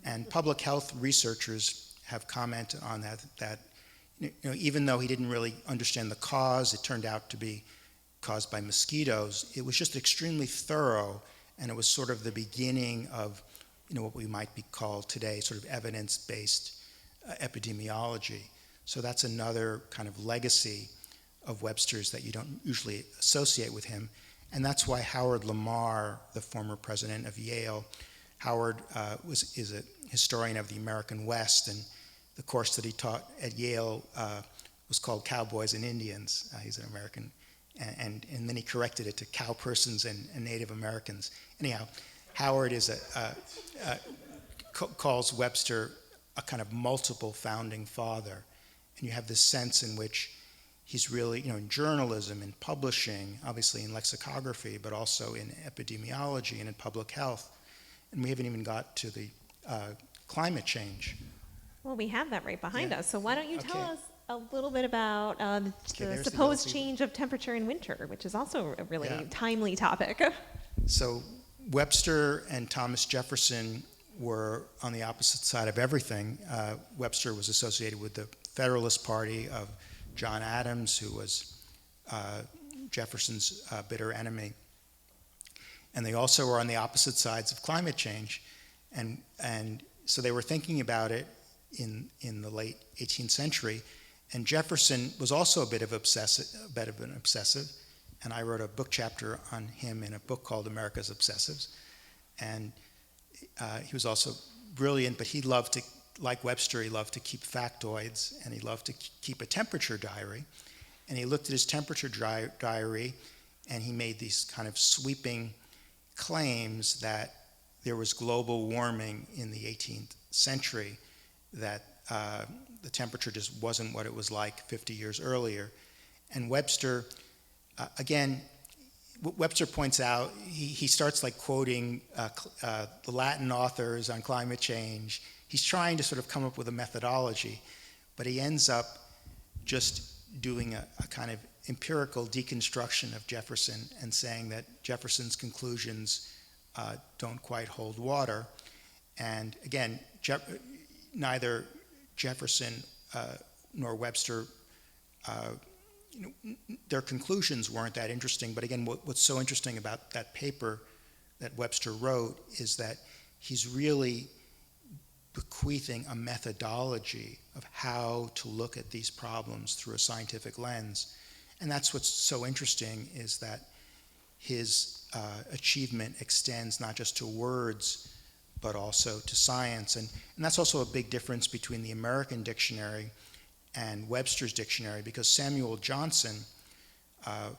And public health researchers have commented on that even though he didn't really understand the cause, it turned out to be caused by mosquitoes. It was just extremely thorough, and it was sort of the beginning of what we might be called today sort of evidence-based epidemiology. So that's another kind of legacy of Webster's that you don't usually associate with him. And that's why Howard Lamar, the former president of Yale, Howard is a historian of the American West, and the course that he taught at Yale was called Cowboys and Indians. He's an American and then he corrected it to cow persons and Native Americans. Anyhow, Howard calls Webster a kind of multiple founding father, and you have this sense in which he's really, in journalism, in publishing, obviously in lexicography, but also in epidemiology and in public health. And we haven't even got to the climate change. Well, we have that right behind us. So why don't you tell Okay. us a little bit about the there's the supposed LC. change of temperature in winter, which is also a really Yeah. timely topic. So Webster and Thomas Jefferson were on the opposite side of everything. Webster was associated with the Federalist Party of John Adams, who was Jefferson's bitter enemy. And they also were on the opposite sides of climate change. And so they were thinking about it in the late 18th century. And Jefferson was also a bit of an obsessive. And I wrote a book chapter on him in a book called America's Obsessives. And he was also brilliant, but he loved to, like Webster, he loved to keep factoids, and he loved to keep a temperature diary. And he looked at his temperature diary, and he made these kind of sweeping claims that there was global warming in the 18th century, that the temperature just wasn't what it was like 50 years earlier. And Webster, again, Webster points out, he starts like quoting the Latin authors on climate change. He's trying to sort of come up with a methodology, but he ends up just doing a kind of empirical deconstruction of Jefferson and saying that Jefferson's conclusions don't quite hold water. And again, neither Jefferson nor Webster, their conclusions weren't that interesting. But again, what's so interesting about that paper that Webster wrote is that he's really bequeathing a methodology of how to look at these problems through a scientific lens. And that's what's so interesting, is that his achievement extends not just to words, but also to science. And that's also a big difference between the American dictionary and Webster's dictionary, because Samuel Johnson, the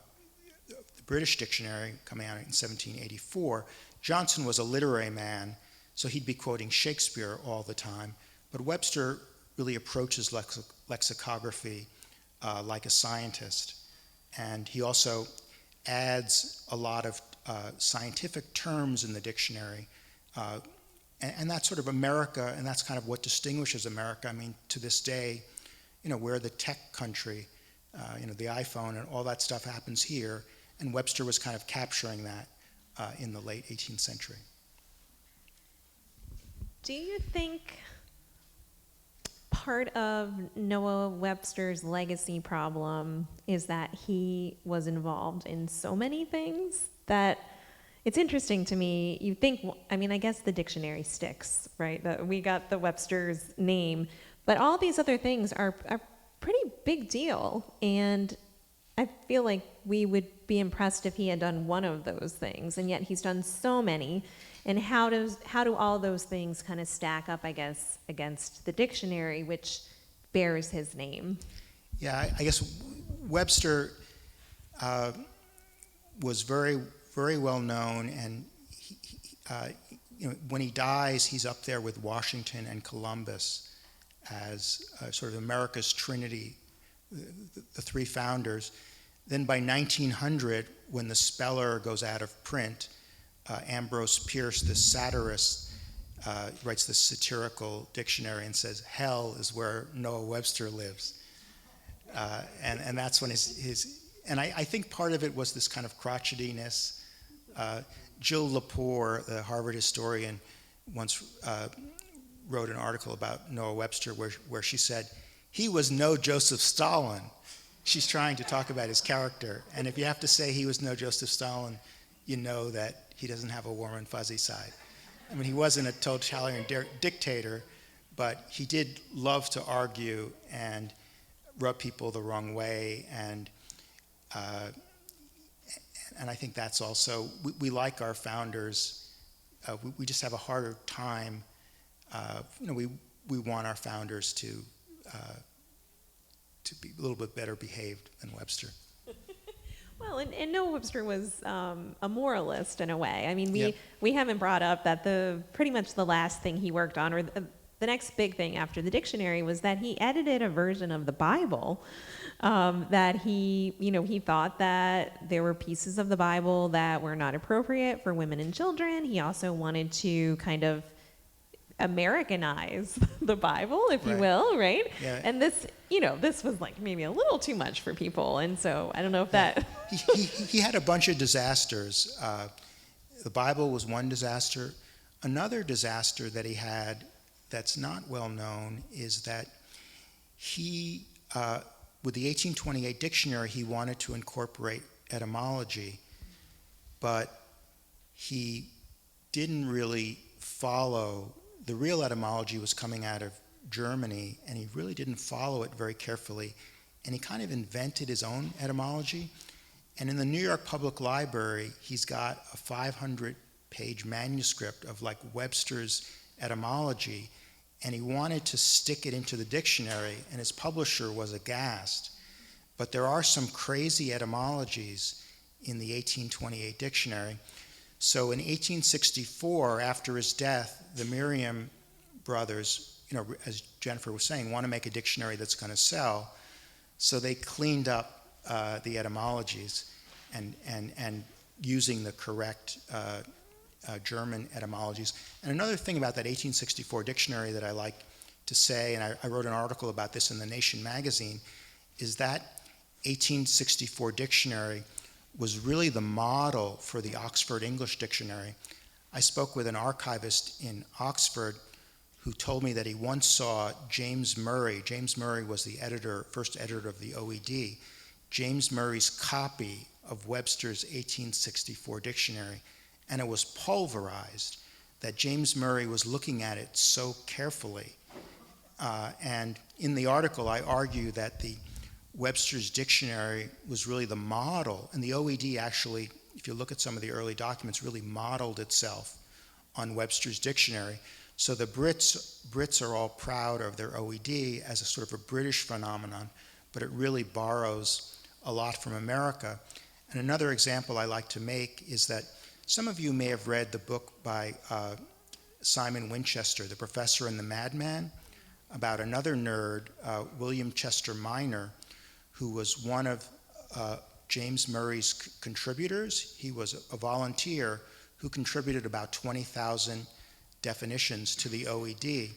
British dictionary coming out in 1784, Johnson was a literary man, so he'd be quoting Shakespeare all the time. But Webster really approaches lexicography like a scientist. And he also adds a lot of scientific terms in the dictionary. And that's sort of America, and that's kind of what distinguishes America. I mean, to this day, we're the tech country. The iPhone and all that stuff happens here. And Webster was kind of capturing that in the late 18th century. Do you think part of Noah Webster's legacy problem is that he was involved in so many things that it's interesting to me? You think, I guess the dictionary sticks, right? We got the Webster's name, but all these other things are a pretty big deal. And I feel like we would be impressed if he had done one of those things, and yet he's done so many. And how do all those things kind of stack up, I guess, against the dictionary, which bears his name? Yeah, I guess Webster was very, very well known, and when he dies, he's up there with Washington and Columbus as sort of America's trinity, the three founders. Then by 1900, when the Speller goes out of print, Ambrose Pierce, the satirist, writes this satirical dictionary and says, "Hell is where Noah Webster lives." And that's when and I think part of it was this kind of crotchetiness. Jill Lepore, the Harvard historian, once wrote an article about Noah Webster where she said, "He was no Joseph Stalin." She's trying to talk about his character. And if you have to say he was no Joseph Stalin, you know that he doesn't have a warm and fuzzy side. I mean, he wasn't a totalitarian dictator, but he did love to argue and rub people the wrong way. And I think that's also, we like our founders. We just have a harder time. We want our founders to be a little bit better behaved than Webster. Well, and Noah Webster was a moralist in a way. I mean, Yep. we haven't brought up that pretty much the last thing he worked on, or the next big thing after the dictionary, was that he edited a version of the Bible that he thought that there were pieces of the Bible that were not appropriate for women and children. He also wanted to kind of Americanize the Bible, if you Right. will, right? Yeah. And this was like maybe a little too much for people, and so I don't know if that. He had a bunch of disasters. The Bible was one disaster. Another disaster that he had that's not well known is that he, with the 1828 dictionary, he wanted to incorporate etymology, but he didn't really follow. The real etymology was coming out of Germany, and he really didn't follow it very carefully, and he kind of invented his own etymology. And in the New York Public Library, he's got a 500-page manuscript of like Webster's etymology, and he wanted to stick it into the dictionary, and his publisher was aghast. But there are some crazy etymologies in the 1828 dictionary. So in 1864, after his death, the Merriam brothers, as Jennifer was saying, want to make a dictionary that's going to sell. So they cleaned up the etymologies and using the correct German etymologies. And another thing about that 1864 dictionary that I like to say, and I wrote an article about this in the Nation magazine, is that 1864 dictionary was really the model for the Oxford English Dictionary. I spoke with an archivist in Oxford who told me that he once saw James Murray. James Murray was the first editor of the OED. James Murray's copy of Webster's 1864 dictionary, and it was pulverized, that James Murray was looking at it so carefully. And in the article, I argue that the Webster's dictionary was really the model, and the OED actually, if you look at some of the early documents, really modeled itself on Webster's dictionary. So the Brits are all proud of their OED as a sort of a British phenomenon, but it really borrows a lot from America. And another example I like to make is that some of you may have read the book by Simon Winchester, The Professor and the Madman, about another nerd, William Chester Minor, who was one of James Murray's contributors. He was a volunteer who contributed about 20,000 definitions to the OED.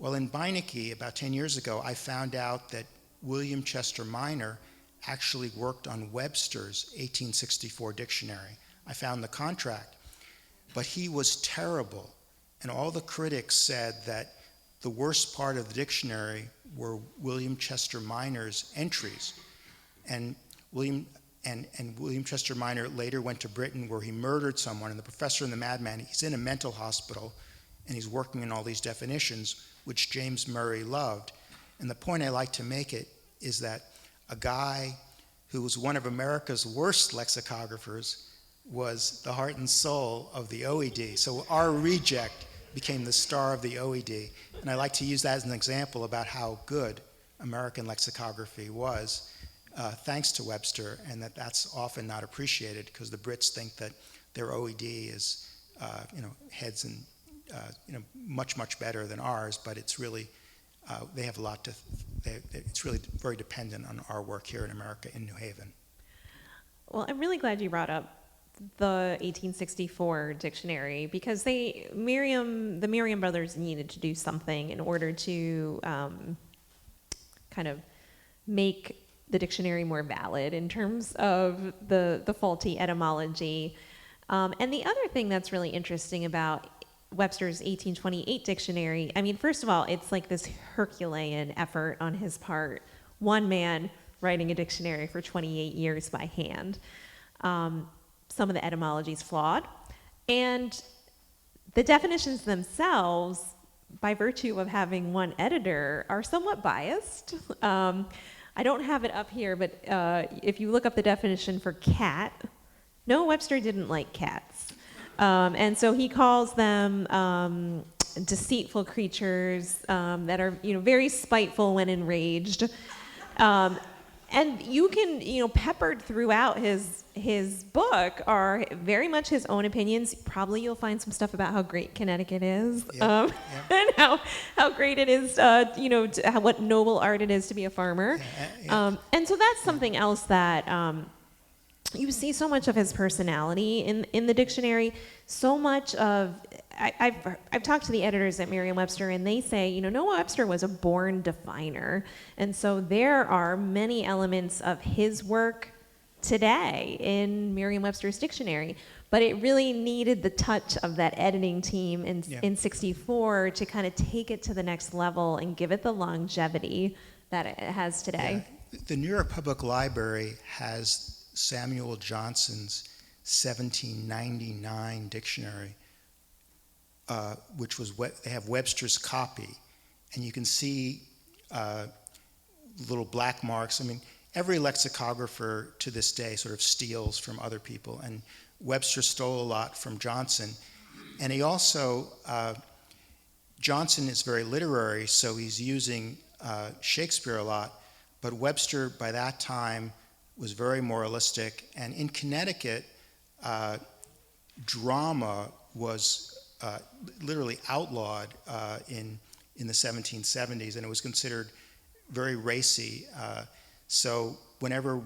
Well, in Beinecke, about 10 years ago, I found out that William Chester Minor actually worked on Webster's 1864 dictionary. I found the contract, but he was terrible, and all the critics said that the worst part of the dictionary were William Chester Minor's entries. And William Chester Minor later went to Britain, where he murdered someone, and the Professor and the Madman, he's in a mental hospital, and he's working on all these definitions, which James Murray loved. And the point I like to make it is that a guy who was one of America's worst lexicographers was the heart and soul of the OED. So our reject became the star of the OED. And I like to use that as an example about how good American lexicography was, thanks to Webster, and that's often not appreciated because the Brits think that their OED is, heads and, much, much better than ours, but it's really, they have a lot to, it's really very dependent on our work here in America, in New Haven. Well, I'm really glad you brought up the 1864 dictionary, because the Merriam brothers needed to do something in order to kind of make the dictionary more valid in terms of the faulty etymology. And the other thing that's really interesting about Webster's 1828 dictionary, I mean, first of all, it's like this Herculean effort on his part. One man writing a dictionary for 28 years by hand. Some of the etymology is flawed. And the definitions themselves, by virtue of having one editor, are somewhat biased. I don't have it up here, but if you look up the definition for cat, Noah Webster didn't like cats. And so he calls them deceitful creatures that are, very spiteful when enraged. And you can, peppered throughout his book are very much his own opinions. Probably you'll find some stuff about how great Connecticut is, and how great it is, what noble art it is to be a farmer. And so that's something else that you see so much of his personality in the dictionary. So much of I've talked to the editors at Merriam-Webster, and they say, Noah Webster was a born definer. And so there are many elements of his work today in Merriam-Webster's dictionary, but it really needed the touch of that editing team in 64 to kind of take it to the next level and give it the longevity that it has today. Yeah. The New York Public Library has Samuel Johnson's 1799 dictionary, which was they have Webster's copy, and you can see little black marks. I mean, every lexicographer to this day sort of steals from other people, and Webster stole a lot from Johnson. And he also, Johnson is very literary, so he's using Shakespeare a lot, but Webster by that time was very moralistic, and in Connecticut, drama was literally outlawed in the 1770s, and it was considered very racy. So whenever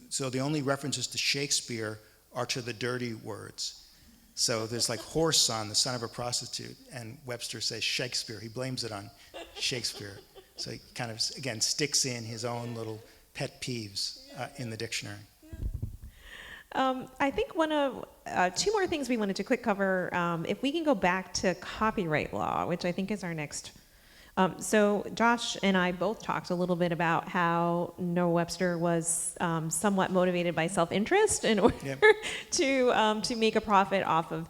so the only references to Shakespeare are to the dirty words. So there's like horse son, the son of a prostitute, and Webster says Shakespeare. He blames it on Shakespeare. So he kind of, again, sticks in his own little pet peeves in the dictionary. I think one of two more things we wanted to quick cover, if we can go back to copyright law, which I think is our next. So Josh and I both talked a little bit about how Noah Webster was somewhat motivated by self-interest in order to make a profit off of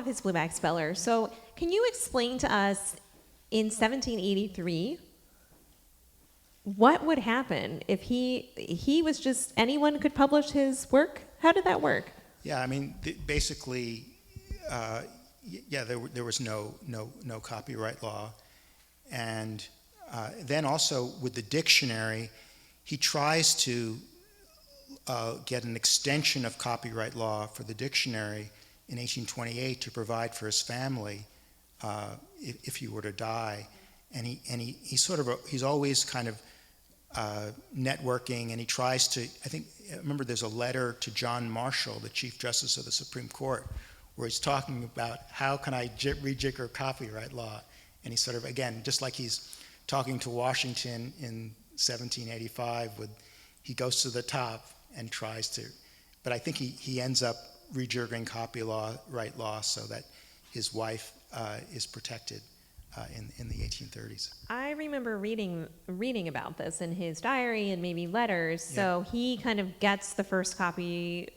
his blueback speller. So can you explain to us in 1783 what would happen if he was just anyone could publish his work? How did that work? Yeah, I mean, basically, there was no copyright law, and then also with the dictionary, he tries to get an extension of copyright law for the dictionary in 1828 to provide for his family if he were to die, and he's always kind of networking, and he tries to, I remember there's a letter to John Marshall, the Chief Justice of the Supreme Court, where he's talking about how can I rejigger copyright law, and he sort of, again, just like he's talking to Washington in 1785, he goes to the top and tries to, but I think he ends up rejiggering copyright law so that his wife is protected in the 1830s. I remember reading about this in his diary and maybe letters. So he kind of gets the first copyright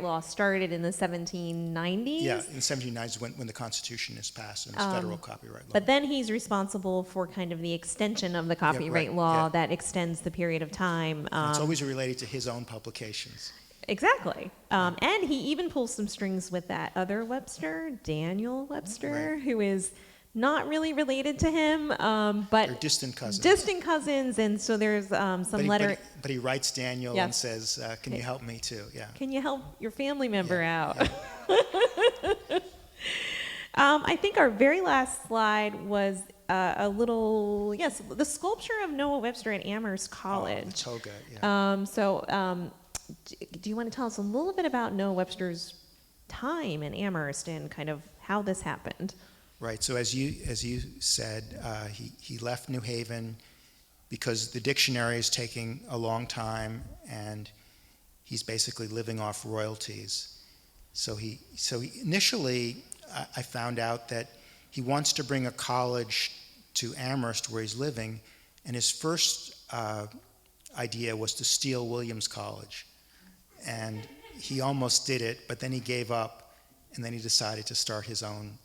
law started in the 1790s. Yeah, in the 1790s when the Constitution is passed and it's federal copyright law. But then he's responsible for kind of the extension of the copyright law that extends the period of time. It's always related to his own publications. Exactly. And he even pulls some strings with that other Webster, Daniel Webster, who is not really related to him, but they're distant cousins. Distant cousins, and so there's some letter. But he writes Daniel and says, "Can you help me too?" Yeah. Can you help your family member out? Yeah. I think our very last slide was a little the sculpture of Noah Webster at Amherst College. Oh, the toga. Yeah. Do you want to tell us a little bit about Noah Webster's time in Amherst and kind of how this happened? Right. So as you said, he left New Haven because the dictionary is taking a long time, and he's basically living off royalties. So he initially, I found out that he wants to bring a college to Amherst where he's living, and his first idea was to steal Williams College, and he almost did it, but then he gave up, and then he decided to start his own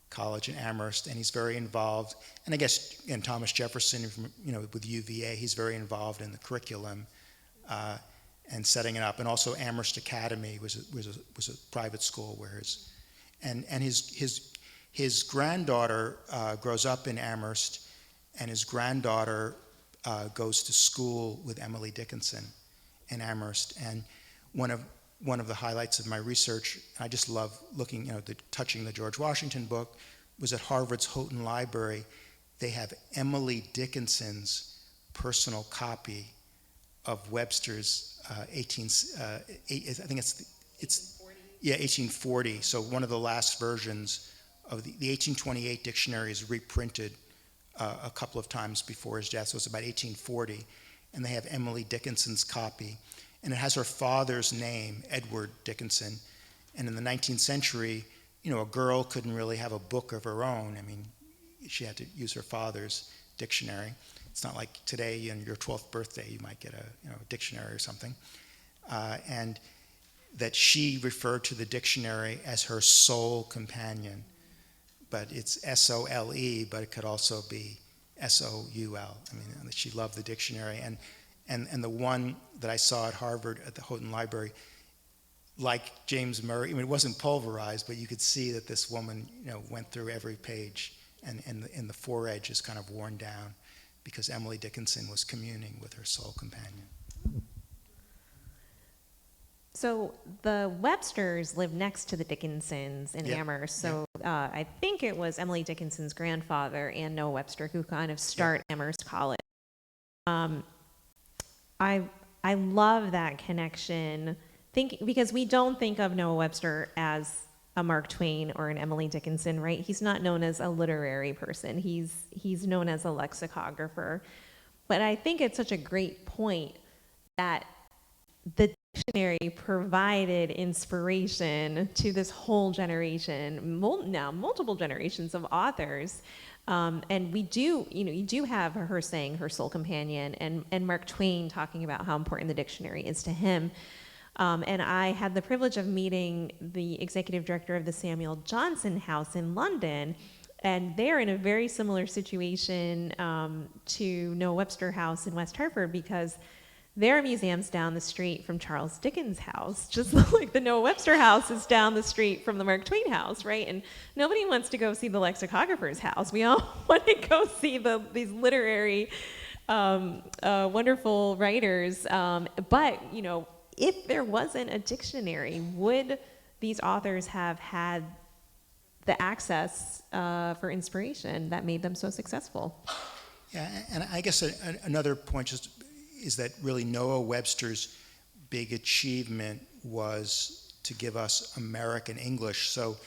college in Amherst, and he's very involved. And I guess, and Thomas Jefferson, with UVA, he's very involved in the curriculum and setting it up. And also Amherst Academy was a private school where his granddaughter grows up in Amherst, and his granddaughter goes to school with Emily Dickinson in Amherst. And one of the highlights of my research, I just love looking, touching the George Washington book, was at Harvard's Houghton Library. They have Emily Dickinson's personal copy of Webster's 1840. So one of the last versions of the 1828 dictionary is reprinted a couple of times before his death, so it's about 1840, and they have Emily Dickinson's copy, and it has her father's name, Edward Dickinson. And in the 19th century, a girl couldn't really have a book of her own. I mean, she had to use her father's dictionary. It's not like today, on your 12th birthday, you might get a dictionary or something. And that she referred to the dictionary as her sole companion. But it's S-O-L-E, but it could also be S-O-U-L. I mean, she loved the dictionary. And the one that I saw at Harvard at the Houghton Library, like James Murray, I mean, it wasn't pulverized, but you could see that this woman, went through every page, and the foredge is kind of worn down because Emily Dickinson was communing with her sole companion. So the Websters lived next to the Dickinsons in Amherst. So I think it was Emily Dickinson's grandfather and Noah Webster who kind of start Amherst College. I love that connection. Because we don't think of Noah Webster as a Mark Twain or an Emily Dickinson, right? He's not known as a literary person. He's known as a lexicographer. But I think it's such a great point that the dictionary provided inspiration to this whole generation, now multiple generations of authors. And we do, you do have her saying her sole companion, and Mark Twain talking about how important the dictionary is to him. And I had the privilege of meeting the executive director of the Samuel Johnson House in London, and they're in a very similar situation to Noah Webster House in West Hartford, because their museum's down the street from Charles Dickens' house, just like the Noah Webster House is down the street from the Mark Twain house, right? And nobody wants to go see the lexicographer's house. We all want to go see these literary, wonderful writers. But, if there wasn't a dictionary, would these authors have had the access for inspiration that made them so successful? Yeah, and I guess another point is that really Noah Webster's big achievement was to give us American English. So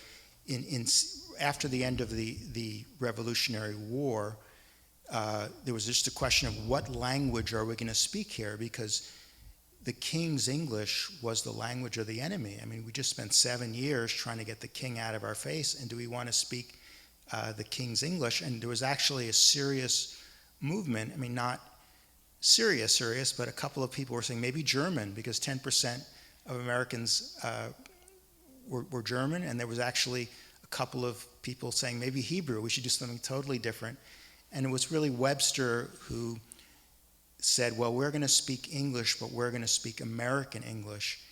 after the end of the Revolutionary War, there was just a question of what language are we going to speak here, because the King's English was the language of the enemy. I mean, we just spent 7 years trying to get the king out of our face, and do we want to speak the King's English? And there was actually a serious movement. I mean, not serious, but a couple of people were saying maybe German, because 10% of Americans were German, and there was actually a couple of people saying maybe Hebrew, we should do something totally different. And it was really Webster who said, well, we're going to speak English, but we're going to speak American English.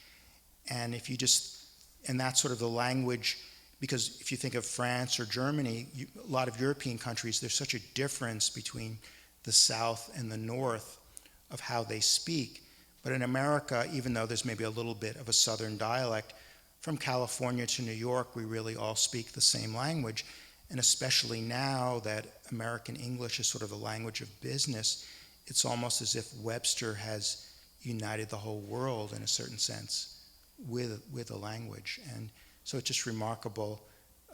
And and that's sort of the language, because if you think of France or Germany, a lot of European countries, there's such a difference between the South and the North of how they speak. But in America, even though there's maybe a little bit of a Southern dialect, from California to New York, we really all speak the same language. And especially now that American English is sort of the language of business, it's almost as if Webster has united the whole world in a certain sense with a language. And so it's just remarkable,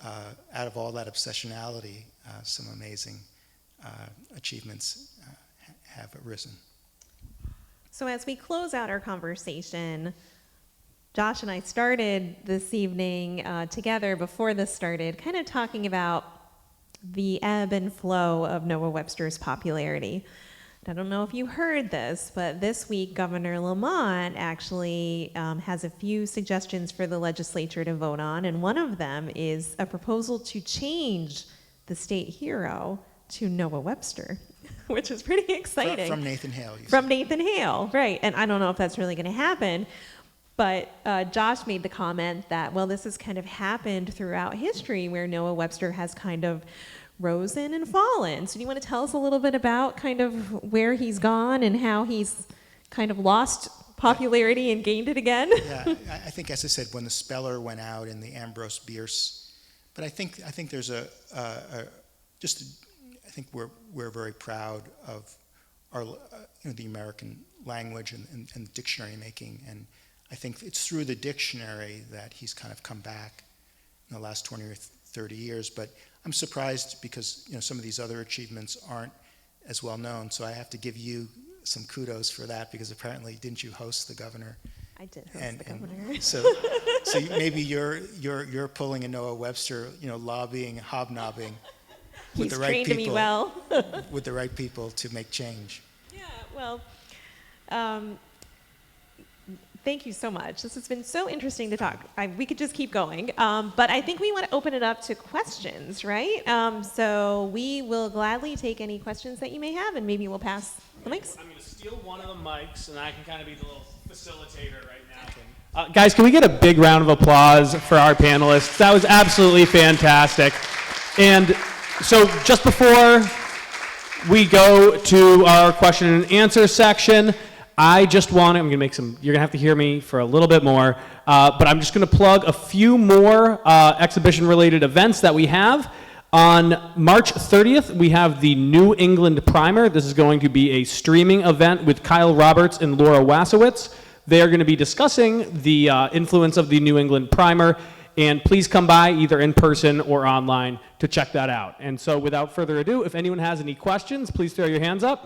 out of all that obsessionality, some amazing achievements have arisen. So as we close out our conversation, Josh and I started this evening together before this started, kind of talking about the ebb and flow of Noah Webster's popularity. I don't know if you heard this, but this week Governor Lamont actually has a few suggestions for the legislature to vote on, and one of them is a proposal to change the state hero to Noah Webster, which is pretty exciting. From Nathan Hale. From Nathan Hale, right. And I don't know if that's really going to happen, but Josh made the comment that, well, this has kind of happened throughout history where Noah Webster has kind of risen and fallen. So do you want to tell us a little bit about kind of where he's gone and how he's kind of lost popularity and gained it again? Yeah, I think, as I said, when the Speller went out in the Ambrose Bierce, but I think there's I think we're very proud of our the American language and dictionary making, and I think it's through the dictionary that he's kind of come back in the last 20 or 30 years. But I'm surprised because some of these other achievements aren't as well known. So I have to give you some kudos for that, because apparently didn't you host the governor? I did host the governor. So maybe you're pulling a Noah Webster, lobbying, hobnobbing with the right people. He's trained me well. With the right people to make change. Yeah, well, thank you so much. This has been so interesting to talk. We could just keep going, but I think we want to open it up to questions, right? So we will gladly take any questions that you may have, and maybe we'll pass the mics. I'm going to steal one of the mics, and I can kind of be the little facilitator right now. Guys, can we get a big round of applause for our panelists? That was absolutely fantastic. And so just before we go to our question and answer section, I'm going to make some, you're going to have to hear me for a little bit more, but I'm just going to plug a few more exhibition-related events that we have. On March 30th, we have the New England Primer. This is going to be a streaming event with Kyle Roberts and Laura Wasowitz. They are going to be discussing the influence of the New England Primer, and please come by either in person or online to check that out. And so without further ado, if anyone has any questions, please throw your hands up.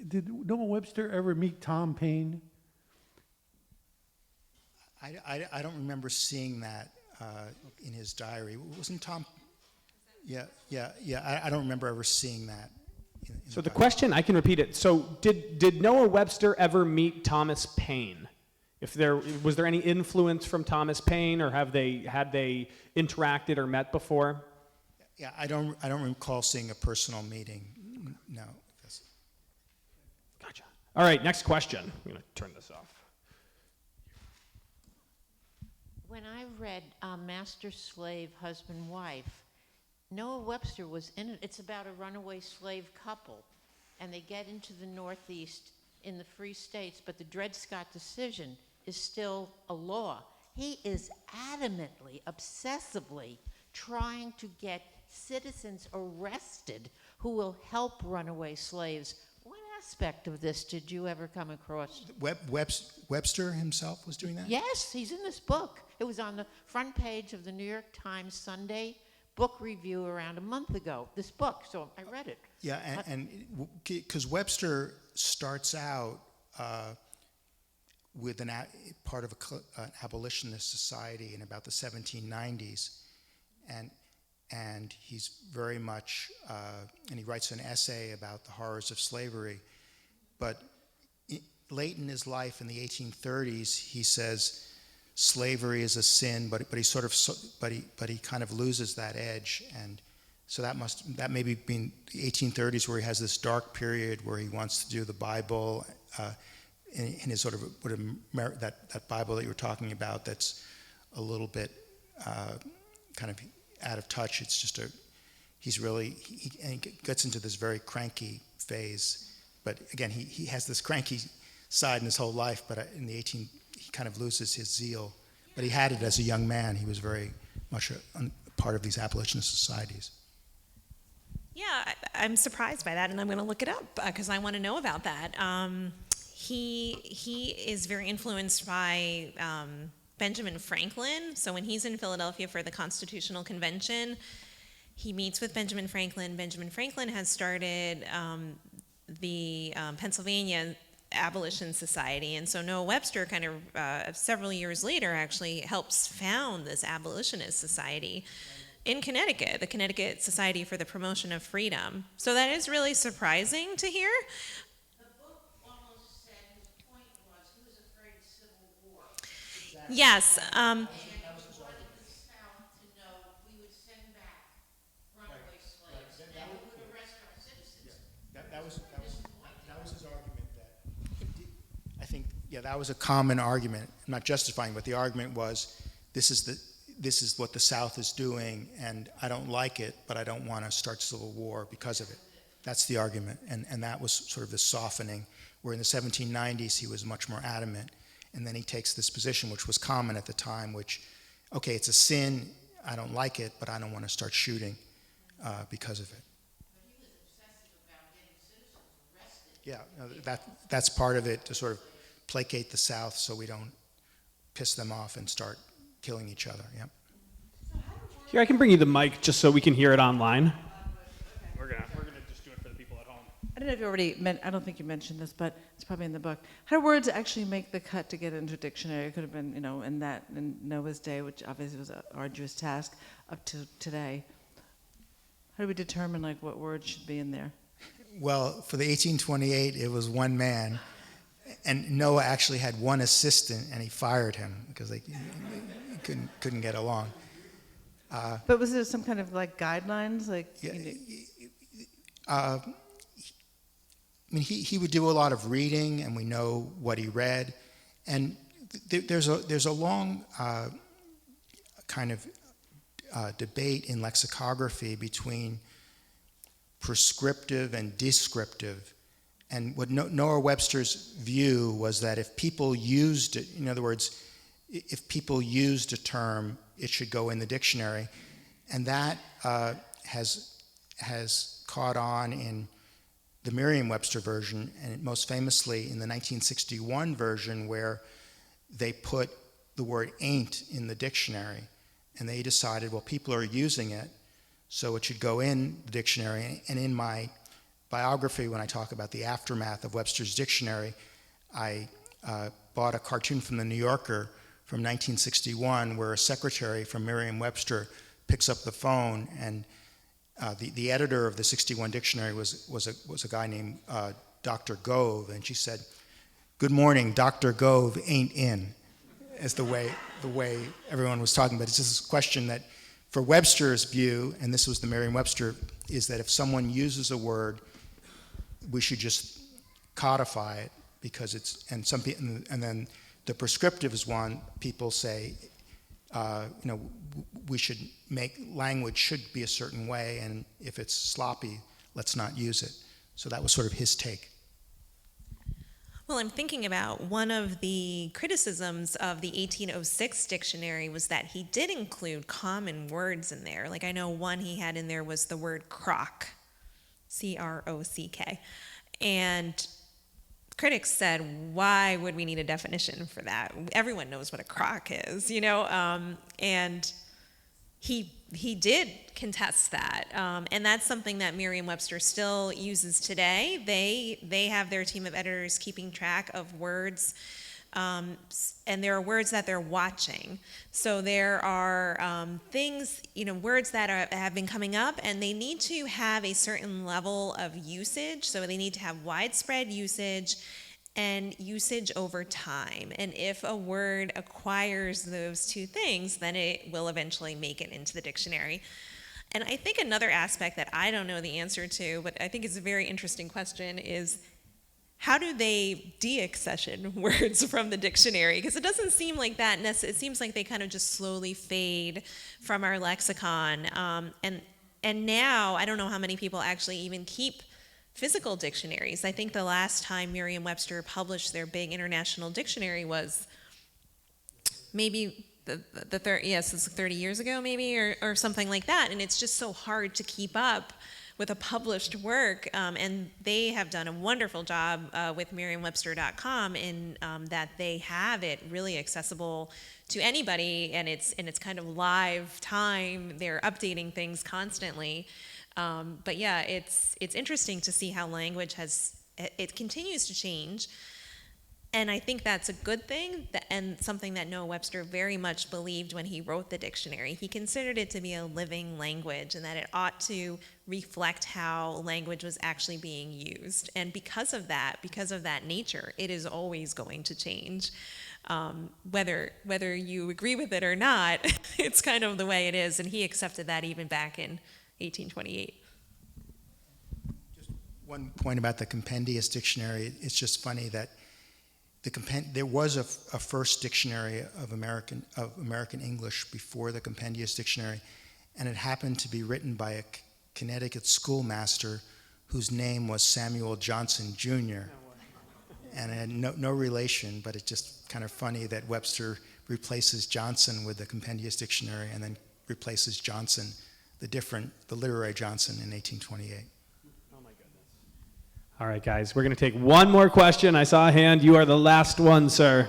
Did Noah Webster ever meet Tom Paine? I don't remember seeing that in his diary. Wasn't Tom? Yeah. I don't remember ever seeing that. So the question, I can repeat it. So did Noah Webster ever meet Thomas Paine? Was there any influence from Thomas Paine, or had they interacted or met before? Yeah, I don't recall seeing a personal meeting. No. Gotcha. All right, next question. I'm going to turn this off. When I read Master, Slave, Husband, Wife, Noah Webster was in it. It's about a runaway slave couple, and they get into the Northeast in the Free States, but the Dred Scott decision is still a law. He is adamantly, obsessively trying to get citizens arrested who will help runaway slaves. What aspect of this did you ever come across? Webster himself was doing that? Yes, he's in this book. It was on the front page of the New York Times Sunday book review around a month ago, this book, so I read it. Yeah, and because Webster starts out with part of an abolitionist society in about the 1790s, and he's very much, and he writes an essay about the horrors of slavery, but late in his life in the 1830s, he says slavery is a sin, but he kind of loses that edge, and so that maybe been the 1830s where he has this dark period where he wants to do the Bible in his sort of that Bible that you were talking about that's a little bit kind of out of touch. It's just he gets into this very cranky phase, but again he has this cranky side in his whole life, but he kind of loses his zeal. But he had it as a young man. He was very much a part of these abolitionist societies. Yeah, I'm surprised by that, and I'm going to look it up because I want to know about that. He is very influenced by Benjamin Franklin. So when he's in Philadelphia for the Constitutional Convention, he meets with Benjamin Franklin. Benjamin Franklin has started the Pennsylvania Abolition Society, and so Noah Webster kind of several years later actually helps found this abolitionist society in Connecticut, the Connecticut Society for the Promotion of Freedom. So that is really surprising to hear. The book almost said his point was he was afraid of civil war. Yes. And he wanted the South to know we would send back runaway slaves and we would arrest our citizens. That was his argument. I think that was a common argument. I'm not justifying, but the argument was this this is what the South is doing, and I don't like it, but I don't want to start civil war because of it. That's the argument, and that was sort of the softening, where in the 1790s he was much more adamant, and then he takes this position, which was common at the time, which, okay, it's a sin, I don't like it, but I don't want to start shooting because of it. But he was obsessive about getting citizens arrested. Yeah, that's part of it, to sort of placate the South so we don't piss them off and start killing each other. Yep. Here, I can bring you the mic just so we can hear it online. We're gonna just do it for the people at home. I don't know if you already I don't think you mentioned this, but it's probably in the book. How do words actually make the cut to get into a dictionary? It could have been, in Noah's day, which obviously was an arduous task, up to today. How do we determine what words should be in there? Well, for the 1828, it was one man, and Noah actually had one assistant, and he fired him because he couldn't get along. But was there some kind of guidelines? I mean, he would do a lot of reading, and we know what he read, and there's a long kind of debate in lexicography between prescriptive and descriptive. And what Noah Webster's view was that if people used it, in other words, if people used a term, it should go in the dictionary. And that has caught on in the Merriam-Webster version, and most famously in the 1961 version, where they put the word ain't in the dictionary. And they decided, well, people are using it, so it should go in the dictionary. And in my biography, when I talk about the aftermath of Webster's dictionary, I bought a cartoon from the New Yorker from 1961 where a secretary from Merriam-Webster picks up the phone, and the editor of the 61 dictionary was a guy named Dr. Gove, and she said, "Good morning, Dr. Gove ain't in," as the way everyone was talking about. It's just this question that, for Webster's view, and this was the Merriam-Webster, is that if someone uses a word, we should just codify it because it's, and then the prescriptive is one. People say, we should make language should be a certain way, and if it's sloppy, let's not use it. So that was sort of his take. Well, I'm thinking about one of the criticisms of the 1806 dictionary was that he did include common words in there. I know one he had in there was the word crock, C-R-O-C-K. And critics said, why would we need a definition for that? Everyone knows what a crock is, and he did contest that, and that's something that Merriam-Webster still uses today. They have their team of editors keeping track of words, and there are words that they're watching. So there are things, words that have been coming up, and they need to have a certain level of usage. So they need to have widespread usage and usage over time. And if a word acquires those two things, then it will eventually make it into the dictionary. And I think another aspect that I don't know the answer to, but I think is a very interesting question, is how do they de-accession words from the dictionary? Because it doesn't seem like that. It seems like they kind of just slowly fade from our lexicon. And now, I don't know how many people actually even keep physical dictionaries. I think the last time Merriam-Webster published their big international dictionary was maybe it's 30 years ago, maybe, or something like that. And it's just so hard to keep up with a published work. And they have done a wonderful job with Merriam-Webster.com in that they have it really accessible to anybody, and it's kind of live time. They're updating things constantly. But yeah, it's interesting to see how language it continues to change. And I think that's a good thing, and something that Noah Webster very much believed when he wrote the dictionary. He considered it to be a living language, and that it ought to reflect how language was actually being used. And because of that nature, it is always going to change. Whether you agree with it or not, it's kind of the way it is, and he accepted that even back in 1828. Just one point about the compendious dictionary. It's just funny that there was a first dictionary of American English before the Compendious Dictionary, and it happened to be written by a Connecticut schoolmaster whose name was Samuel Johnson Jr. And it had no relation, but it's just kind of funny that Webster replaces Johnson with the Compendious Dictionary and then replaces Johnson, the literary Johnson, in 1828. All right, guys, we're going to take one more question. I saw a hand. You are the last one, sir.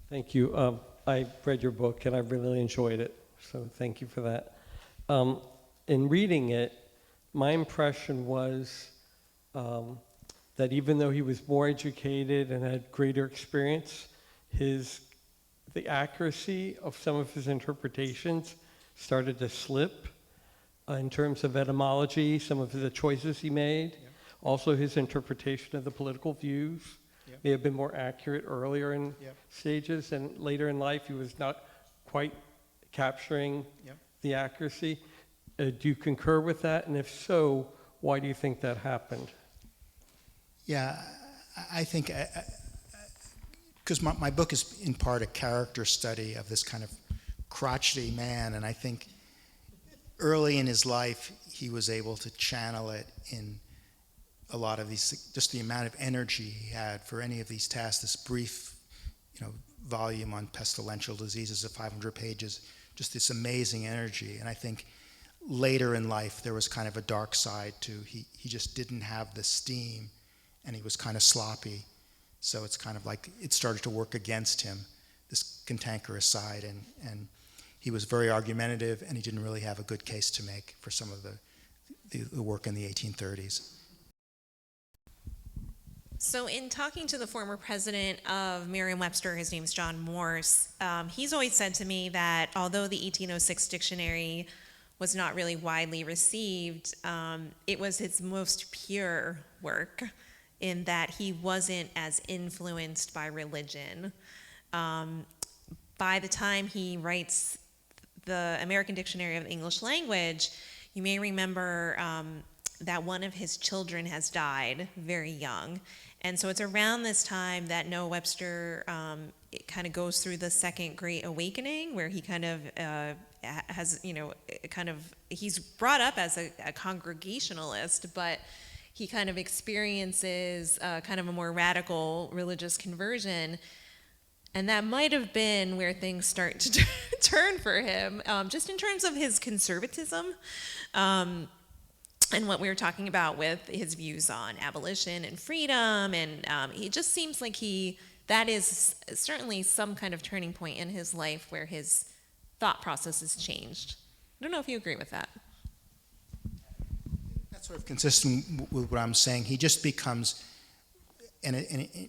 Thank you. I read your book, and I really enjoyed it, so thank you for that. In reading it, my impression was that even though he was more educated and had greater experience, the accuracy of some of his interpretations started to slip. In terms of etymology, some of the choices he made, also his interpretation of the political views may have been more accurate earlier in stages, and later in life he was not quite capturing the accuracy. Do you concur with that? And if so, why do you think that happened? Yeah, I think, because my book is in part a character study of this kind of crotchety man, and I think early in his life, he was able to channel it in a lot of these, just the amount of energy he had for any of these tasks, this brief, volume on pestilential diseases of 500 pages, just this amazing energy. And I think later in life, there was kind of a dark side to, he just didn't have the steam, and he was kind of sloppy. So it's kind of like, it started to work against him, this cantankerous side, and he was very argumentative, and he didn't really have a good case to make for some of the work in the 1830s. So in talking to the former president of Merriam-Webster, his name's John Morse, he's always said to me that although the 1806 dictionary was not really widely received, it was his most pure work in that he wasn't as influenced by religion. By the time he writes the American Dictionary of the English Language, you may remember that one of his children has died very young. And so it's around this time that Noah Webster kind of goes through the Second Great Awakening, where he kind of has, he's brought up as a Congregationalist, but he kind of experiences kind of a more radical religious conversion. And that might have been where things start to turn for him, just in terms of his conservatism. And what we were talking about with his views on abolition and freedom, and he just seems like that is certainly some kind of turning point in his life where his thought process has changed. I don't know if you agree with that. That's sort of consistent with what I'm saying. He just becomes,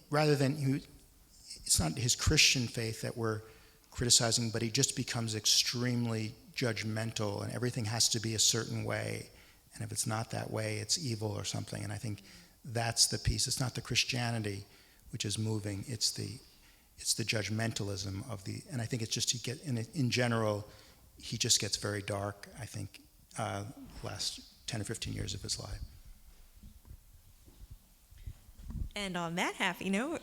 rather than, it's not his Christian faith that we're criticizing, but he just becomes extremely judgmental, and everything has to be a certain way. And if it's not that way, it's evil or something. And I think that's the piece. It's not the Christianity which is moving. It's the judgmentalism of the. And I think it's just in general, he just gets very dark. I think last 10 or 15 years of his life. And on that happy note.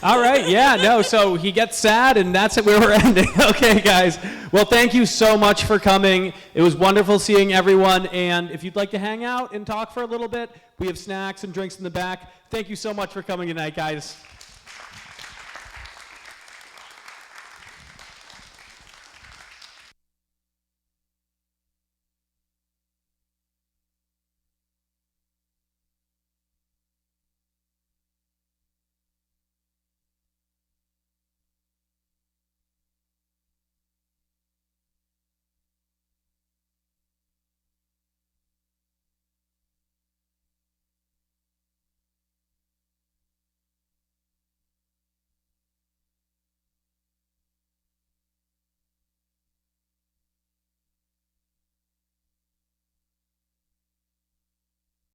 All right, yeah, no, so he gets sad, and that's where we're ending. Okay, guys. Well, thank you so much for coming. It was wonderful seeing everyone, and if you'd like to hang out and talk for a little bit, we have snacks and drinks in the back. Thank you so much for coming tonight, guys.